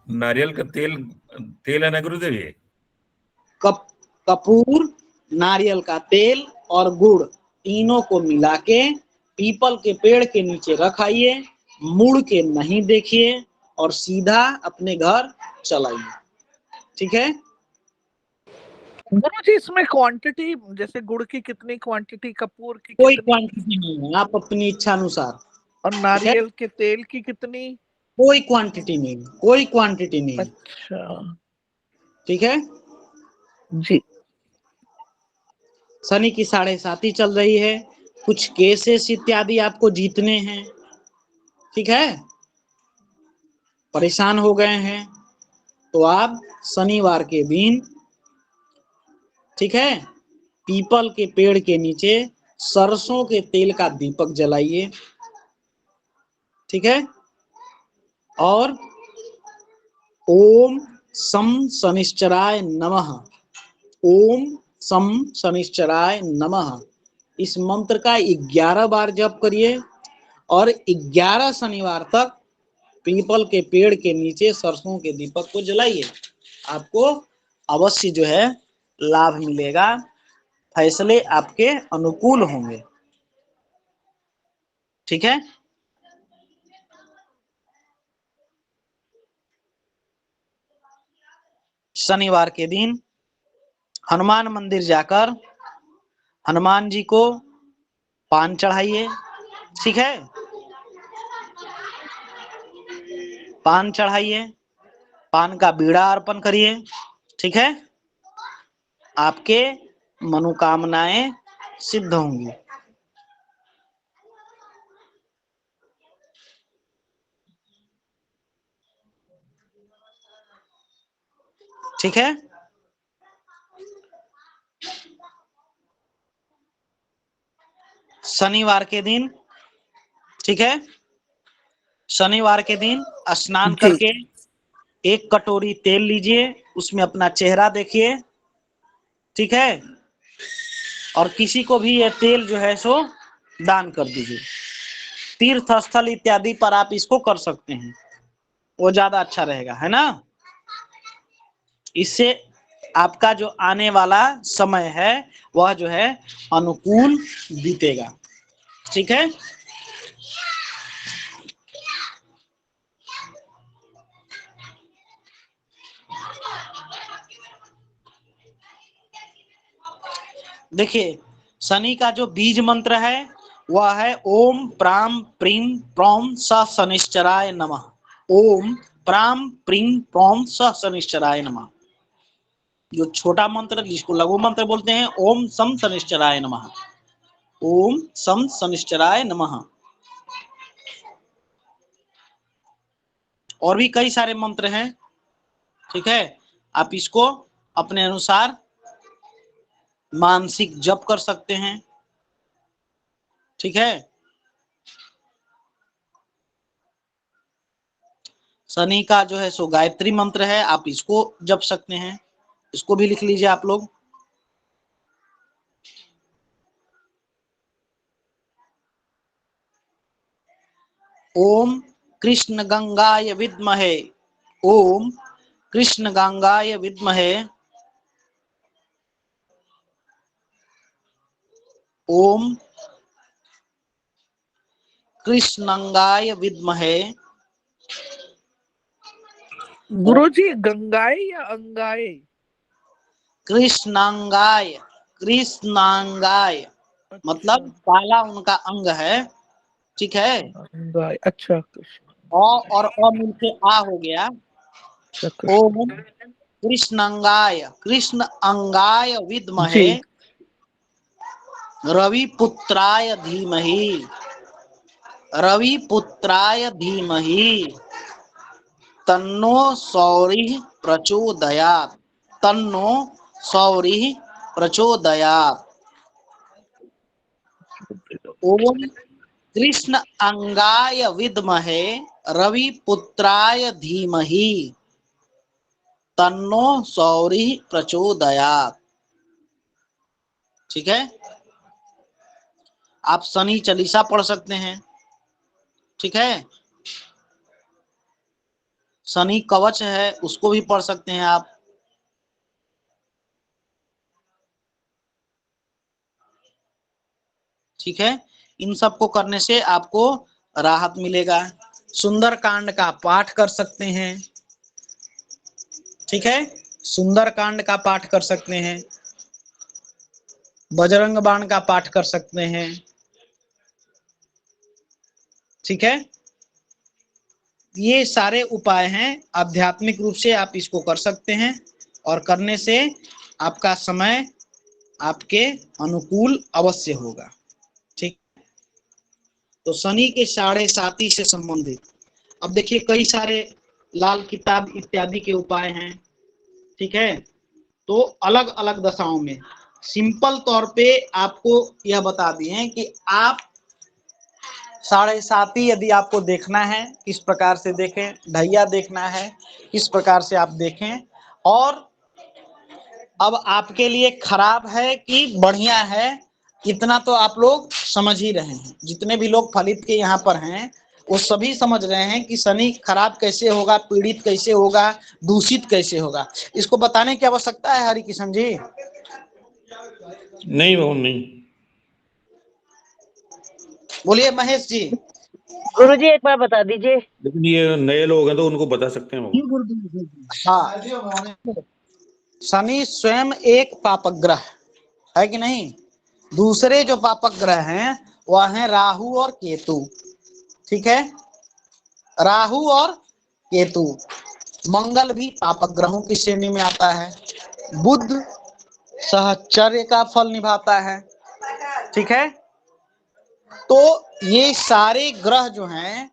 नारियल का तेल है ना गुरुदेव? ये कपूर, नारियल का तेल और गुड़, तीनों को मिला के पीपल के पेड़ के नीचे रखाइए, मुड़ के नहीं देखिए और सीधा अपने घर चलाइए। ठीक है, गुरुजी इसमें क्वांटिटी, जैसे गुड़ की कितनी क्वांटिटी, कपूर की कोई कितनी, क्वांटिटी नहीं है, आप अपनी इच्छा अनुसार। और नारियल के तेल की कितनी? कोई क्वांटिटी नहीं, कोई क्वांटिटी नहीं। अच्छा ठीक है जी। शनि की 7.5 चल रही है, कुछ केसेस इत्यादि आपको जीतने हैं। ठीक है, परेशान हो गए हैं तो आप शनिवार के दिन, ठीक है, पीपल के पेड़ के नीचे सरसों के तेल का दीपक जलाइए। ठीक है, और ओम सम शनिश्चराय नमः, ओम सम शनिश्चराय नमः, इस मंत्र का 11 बार जप करिए और 11 शनिवार तक पीपल के पेड़ के नीचे सरसों के दीपक को जलाइए। आपको अवश्य जो है लाभ मिलेगा, फैसले आपके अनुकूल होंगे। ठीक है, शनिवार के दिन हनुमान मंदिर जाकर हनुमान जी को पान चढ़ाइए। ठीक है, पान चढ़ाइए, पान का बीड़ा अर्पण करिए। ठीक है, आपके मनोकामनाएं सिद्ध होंगी। ठीक है, शनिवार के दिन, ठीक है, शनिवार के दिन स्नान करके एक कटोरी तेल लीजिए, उसमें अपना चेहरा देखिए। ठीक है, और किसी को भी ये तेल जो है सो दान कर दीजिए। तीर्थ स्थल इत्यादि पर आप इसको कर सकते हैं। वो ज्यादा अच्छा रहेगा, है ना। इससे आपका जो आने वाला समय है वह जो है अनुकूल बीतेगा। ठीक है। देखिए शनि का जो बीज मंत्र है वह है ओम प्राम प्रीम प्रौम स शनिश्चराय नमः। ओम प्राम प्रीम प्रौम स शनिश्चराय नमः। जो छोटा मंत्र जिसको लघु मंत्र बोलते हैं, ओम सम शनिश्चराय नमः। ओम सम शनिश्चराय नमः। और भी कई सारे मंत्र हैं। ठीक है, आप इसको अपने अनुसार मानसिक जप कर सकते हैं। ठीक है। शनि का जो है सो गायत्री मंत्र है, आप इसको जप सकते हैं। इसको भी लिख लीजिए आप लोग। ओम कृष्ण गंगाय विद्महे। ओम कृष्ण गंगाय विद्महे। ओम कृष्णंगाय विद्महे। गुरुजी गंगाए या अंगाए? कृष्णांगाय। कृष्णांगाय मतलब काला उनका अंग है। ठीक है। अंगाए, अच्छा कृष्ण। अ और अ मिलके आ हो गया। अच्छा, कृष्ण। ओम कृष्णांगाय, कृष्ण अंगाय विद्महे जी। रवि पुत्राय धीमहि। रवि पुत्राय धीमहि तन्नो सौरिः प्रचोदयात्। तन्नो सौरिः प्रचोदयात्। ओम कृष्ण अंगाय विद्महे रवि पुत्राय धीमहि तन्नो सौरिः प्रचोदयात्। ठीक है। आप शनि चालीसा पढ़ सकते हैं। ठीक है। शनि कवच है उसको भी पढ़ सकते हैं आप। ठीक है। इन सब को करने से आपको राहत मिलेगा। सुंदर कांड का पाठ कर सकते हैं। ठीक है। सुंदर कांड का पाठ कर सकते हैं। बजरंग बाण का पाठ कर सकते हैं। ठीक है। ये सारे उपाय हैं, आध्यात्मिक रूप से आप इसको कर सकते हैं और करने से आपका समय आपके अनुकूल अवश्य होगा। ठीक। तो शनि के 7.5 से संबंधित अब देखिए कई सारे लाल किताब इत्यादि के उपाय हैं। ठीक है। तो अलग अलग दशाओं में सिंपल तौर पे आपको यह बता दिए कि आप 7.5 यदि आपको देखना है किस प्रकार से देखें, ढैया देखना है किस प्रकार से आप देखें, और अब आपके लिए खराब है कि बढ़िया है इतना तो आप लोग समझ ही रहे हैं। जितने भी लोग फलित के यहाँ पर हैं वो सभी समझ रहे हैं कि शनि खराब कैसे होगा, पीड़ित कैसे होगा, दूषित कैसे होगा। इसको बताने की आवश्यकता है हरि किशन जी? नहीं वो नहीं। बोलिए महेश जी। गुरुजी एक बार बता दीजिए। लेकिन ये नए लोग हैं तो उनको बता सकते हैं वो। हाँ, शनि स्वयं एक पापक ग्रह है कि नहीं। दूसरे जो पापक ग्रह हैं वह हैं राहु और केतु। ठीक है। राहु और केतु। मंगल भी पापक ग्रहों की श्रेणी में आता है। बुध सहचर्य का फल निभाता है। ठीक है। तो ये सारे ग्रह जो हैं,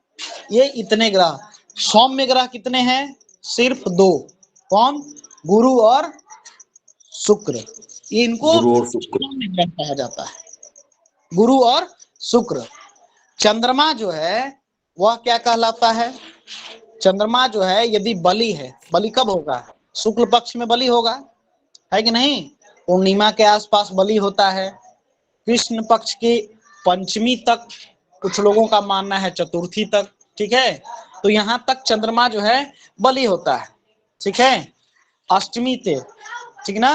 ये इतने ग्रह, सौम्य ग्रह कितने हैं? सिर्फ 2। कौन? गुरु और शुक्र। इनको गुरु और शुक्र। सौम्य ग्रह कहा जाता है, गुरु और शुक्र। चंद्रमा जो है वह क्या कहलाता है? चंद्रमा जो है यदि बलि है, बलि कब होगा? शुक्ल पक्ष में बलि होगा, है कि नहीं? पूर्णिमा के आसपास बलि होता है। कृष्ण पक्ष की पंचमी तक, कुछ लोगों का मानना है चतुर्थी तक। ठीक है। तो यहां तक चंद्रमा जो है बलि होता है, ठीक है, अष्टमी से, ठीक ना,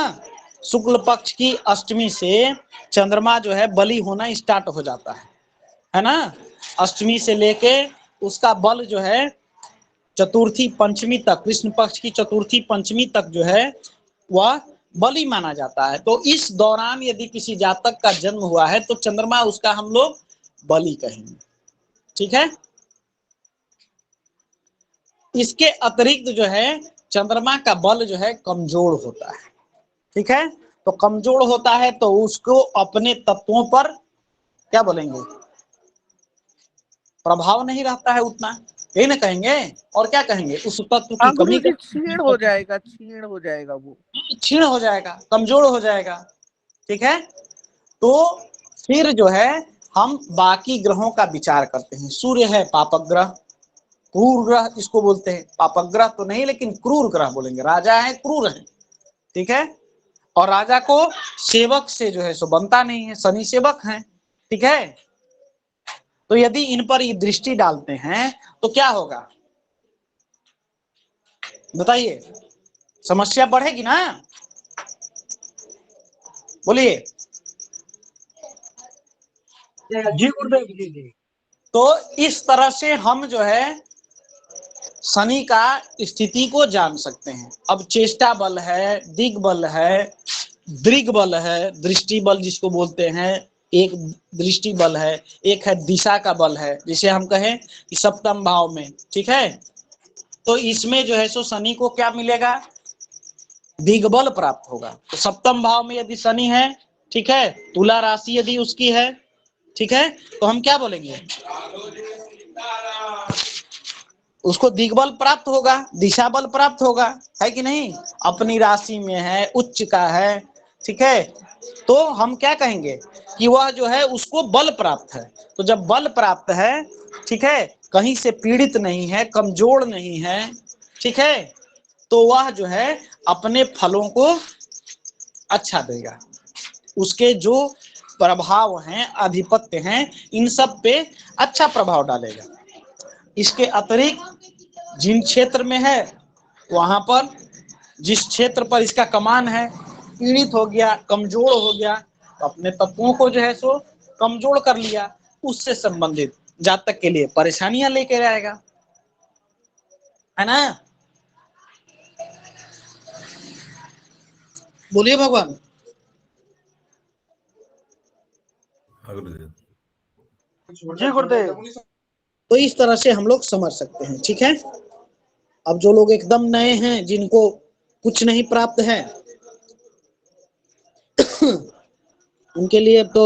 शुक्ल पक्ष की अष्टमी से चंद्रमा जो है बलि होना स्टार्ट हो जाता है ना। अष्टमी से लेके उसका बल जो है चतुर्थी पंचमी तक, कृष्ण पक्ष की चतुर्थी पंचमी तक जो है वह बलि माना जाता है। तो इस दौरान यदि किसी जातक का जन्म हुआ है तो चंद्रमा उसका हम लोग बलि कहेंगे, ठीक है। इसके अतिरिक्त जो है चंद्रमा का बल जो है कमजोर होता है, ठीक है। तो कमजोर होता है तो उसको अपने तत्वों पर क्या बोलेंगे, प्रभाव नहीं रहता है उतना, यही ना कहेंगे, और क्या कहेंगे, उस तत्व की कमी गुरुजी क्षीण हो जाएगा, क्षीण हो जाएगा, वो क्षीण हो जाएगा, कमजोर हो जाएगा, ठीक है। तो फिर जो है हम बाकी ग्रहों का विचार करते हैं। सूर्य है पापक ग्रह, क्रूर ग्रह इसको बोलते हैं, पापक ग्रह तो नहीं लेकिन क्रूर ग्रह बोलेंगे, राजा है क्रूर है, ठीक है। और राजा को सेवक से जो है सो बनता नहीं है, शनि सेवक है, ठीक है। तो यदि इन पर ये दृष्टि डालते हैं तो क्या होगा बताइए, समस्या बढ़ेगी ना, बोलिए। जी गुरुदेव जी जी। तो इस तरह से हम जो है शनि का स्थिति को जान सकते हैं। अब चेष्टा बल है, दिग बल है, दृग बल है, दृष्टि बल जिसको बोलते हैं, एक दृष्टि बल है, एक है दिशा का बल है, जिसे हम कहें कि सप्तम भाव में, ठीक है। तो इसमें जो है सो शनि को क्या मिलेगा, दिग्बल प्राप्त होगा। तो सप्तम भाव में यदि शनि है, ठीक है, तुला राशि यदि उसकी है, ठीक है, तो हम क्या बोलेंगे, उसको दिग्बल प्राप्त होगा, दिशा बल प्राप्त होगा, है कि नहीं, अपनी राशि में है, उच्च का है, ठीक है। तो हम क्या कहेंगे कि वह जो है उसको बल प्राप्त है। तो जब बल प्राप्त है, ठीक है, कहीं से पीड़ित नहीं है, कमजोर नहीं है, ठीक है, तो वह जो है अपने फलों को अच्छा देगा, उसके जो प्रभाव हैं, आधिपत्य हैं, इन सब पे अच्छा प्रभाव डालेगा। इसके अतिरिक्त जिन क्षेत्र में है वहां पर, जिस क्षेत्र पर इसका कमान है, पीड़ित हो गया, कमजोर हो गया, तो अपने तत्वों को जो है सो कमजोर कर लिया, उससे संबंधित जातक के लिए परेशानियां लेकर आएगा, है ना। बोलिए भगवान। जी गुरुदेव। तो इस तरह से हम लोग समझ सकते हैं, ठीक है। अब जो लोग एकदम नए हैं, जिनको कुछ नहीं प्राप्त है उनके लिए तो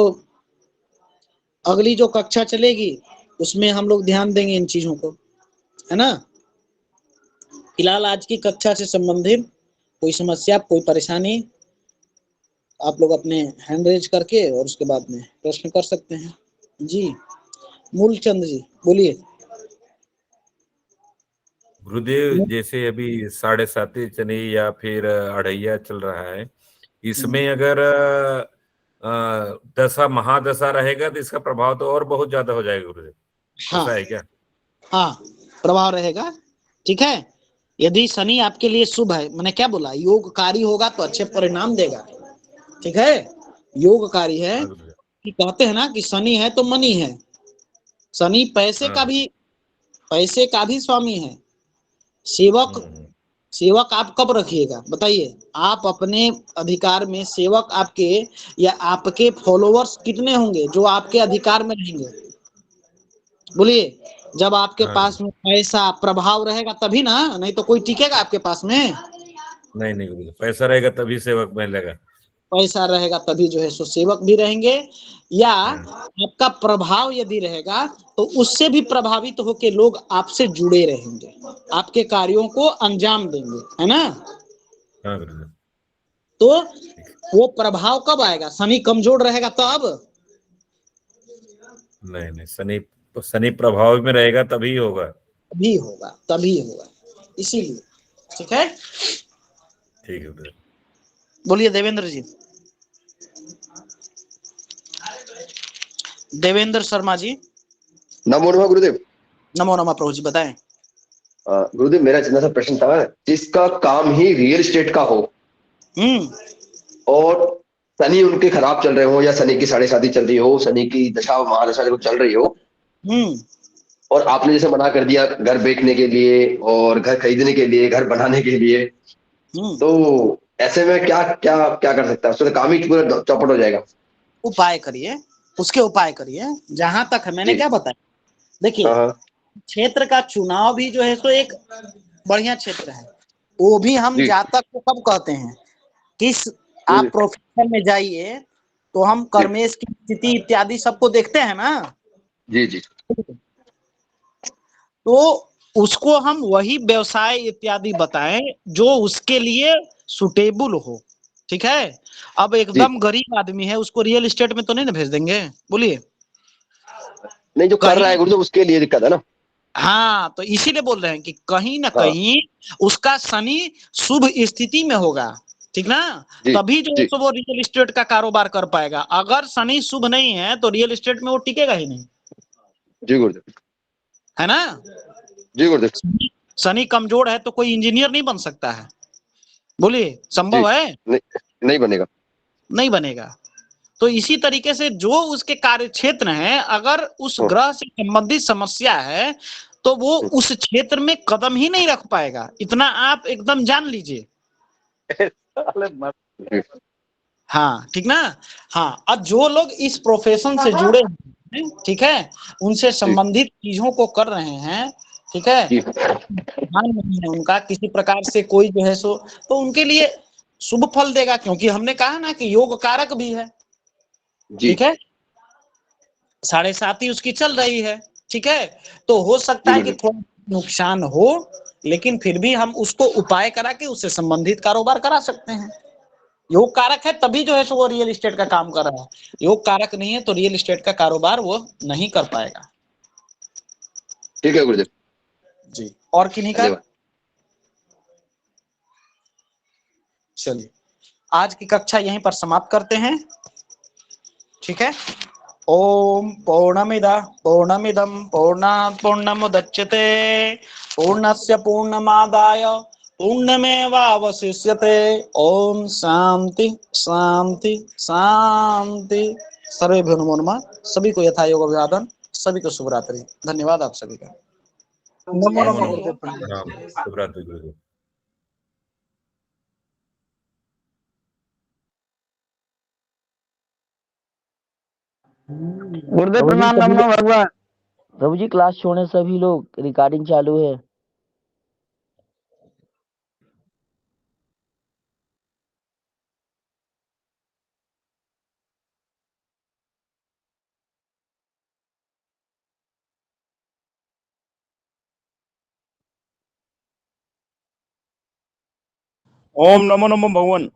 अगली जो कक्षा चलेगी उसमें हम लोग ध्यान देंगे इन चीजों को, है ना। फिलहाल आज की कक्षा से संबंधित कोई समस्या, कोई परेशानी, आप लोग अपने हैंड रेज करके और उसके बाद में प्रश्न कर सकते हैं। जी मूलचंद जी बोलिए। गुरुदेव, जैसे अभी 7.5 शनि या फिर अढ़ैया चल रहा है, इसमें अगर दशा महादशा रहेगा तो इसका प्रभाव तो और बहुत ज्यादा हो जाएगा गुरुदेव, हाँ ऐसा है क्या? हाँ, प्रभाव रहेगा, ठीक है। यदि शनि आपके लिए शुभ है, मैंने क्या बोला, योगकारी होगा तो अच्छे परिणाम देगा, ठीक है। योगकारी है कि कहते हैं ना कि शनि है तो मनी है, शनि पैसे का भी स्वामी है। सेवक आप कब रखिएगा बताइए, आप अपने अधिकार में सेवक आपके या आपके फॉलोअर्स कितने होंगे जो आपके अधिकार में रहेंगे, बोलिए। जब आपके पास में पैसा प्रभाव रहेगा तभी ना, नहीं तो कोई टिकेगा आपके पास में? नहीं गुरुदेव, पैसा रहेगा तभी सेवक मिलेगा, पैसा रहेगा तभी जो है सो सेवक भी रहेंगे, या आपका प्रभाव यदि रहेगा तो उससे भी प्रभावित होकर लोग आपसे जुड़े रहेंगे, आपके कार्यों को अंजाम देंगे, है ना। तो वो प्रभाव कब आएगा, शनि कमजोर रहेगा तब? नहीं, शनि प्रभाव में रहेगा तभी होगा, तभी होगा, इसीलिए, ठीक है। ठीक है। बोलिए देवेंद्र जी। देवेंद्र शर्मा जी। नमो नमः गुरुदेव। नमो नमः प्रभु जी, बताएं। गुरुदेव मेरा जितना सा प्रश्न था, जिसका काम ही रियल एस्टेट का हो और शनि उनके खराब चल रहे हो, या शनि की 7.5 चल रही हो, शनि की दशा महादशा जो चल रही हो, और आपने जैसे मना कर दिया घर बेचने के लिए और घर खरीदने के लिए, घर बनाने के लिए, तो ऐसे में क्या क्या क्या कर सकता है? उससे तो काम ही पूरा चौपट हो जाएगा। उपाय करिए, उसके उपाय करिए। जहां तक है मैंने जी। क्या बताया, देखिए हाँ हाँ क्षेत्र का चुनाव भी जो है सो एक बढ़िया क्षेत्र है। वो भी हम जी जातक को कब कहते हैं, किस आप जी प्रोफेशन में जाइए तो हम जी कर्मेश की स्थिति इत्यादि सबको देखते हैं ना, जी जी तो उसको हम वही व्यवसाय इत्यादि बताएं जो उसके लिए सुटेबल हो। ठीक है, अब जी। एकदम गरीब आदमी है, उसको रियल एस्टेट में तो नहीं ना भेज देंगे, बोलिए। नहीं, जो कर रहा कहीं, है गुरुदेव उसके लिए दिक्कत है ना। हाँ तो इसीलिए बोल रहे हैं कि कहीं ना हाँ कहीं उसका शनि शुभ स्थिति में होगा, ठीक ना, जी तभी जो है जी सो वो रियल एस्टेट का कारोबार कर पाएगा। अगर शनि शुभ नहीं है तो रियल एस्टेट में वो टिकेगा ही नहीं, जी गुरुदेव। है ना। जी गुरुदेव। शनि कमजोर है तो कोई इंजीनियर नहीं बन सकता है, बोलिए, जी। संभव है? नहीं, नहीं बनेगा। नहीं बनेगा। तो इसी तरीके से जो उसके कार्य क्षेत्र है, अगर उस हाँ, ग्रह से संबंधित समस्या है तो वो हाँ। उस क्षेत्र में कदम ही नहीं रख पाएगा, इतना आप एकदम जान लीजिए। जी हाँ ठीक ना। हाँ, अब जो लोग इस प्रोफेशन से जुड़े हैं, ठीक है, उनसे जी संबंधित चीजों को कर रहे हैं, ठीक है, जी ध्यान नहीं है उनका किसी प्रकार से कोई जो है सो, तो उनके लिए शुभ फल देगा, क्योंकि हमने कहा ना कि योग कारक भी है, जी ठीक है, 7.5 उसकी चल रही है, ठीक है, तो हो सकता जी है कि गुरुदेव। थोड़ा नुकसान हो, लेकिन फिर भी हम उसको उपाय करा के उससे संबंधित कारोबार करा सकते हैं। योग कारक है तभी जो है सो वो रियल एस्टेट का काम कर रहा है, योग कारक नहीं है तो रियल एस्टेट का कारोबार वो नहीं कर पाएगा। ठीक है गुरुदेव। जी, और किन्हीं का? धन्यवाद। चलिए, आज की कक्षा यहीं पर समाप्त करते हैं, ठीक है। ओम पूर्णमिदं पूर्णात् पूर्णमुदच्यते पूर्णस्य पूर्णमादाय पूर्णमेवावशिष्यते। ओम शांति शांति शांति। सर्वेभ्यो नमो नमः। सभी को यथा योग अभिवादन, सभी को शुभ रात्रि। धन्यवाद आप सभी का। नमो नमो नमो नमो। गुरुदेव, प्रणाम। शुभ रात्रि गुरुदेव। गुरुदेव प्रणाम। नमो भगवान। प्रभु जी क्लास छोड़े सभी लोग, रिकॉर्डिंग चालू है। ओम नमो नमो भगवान।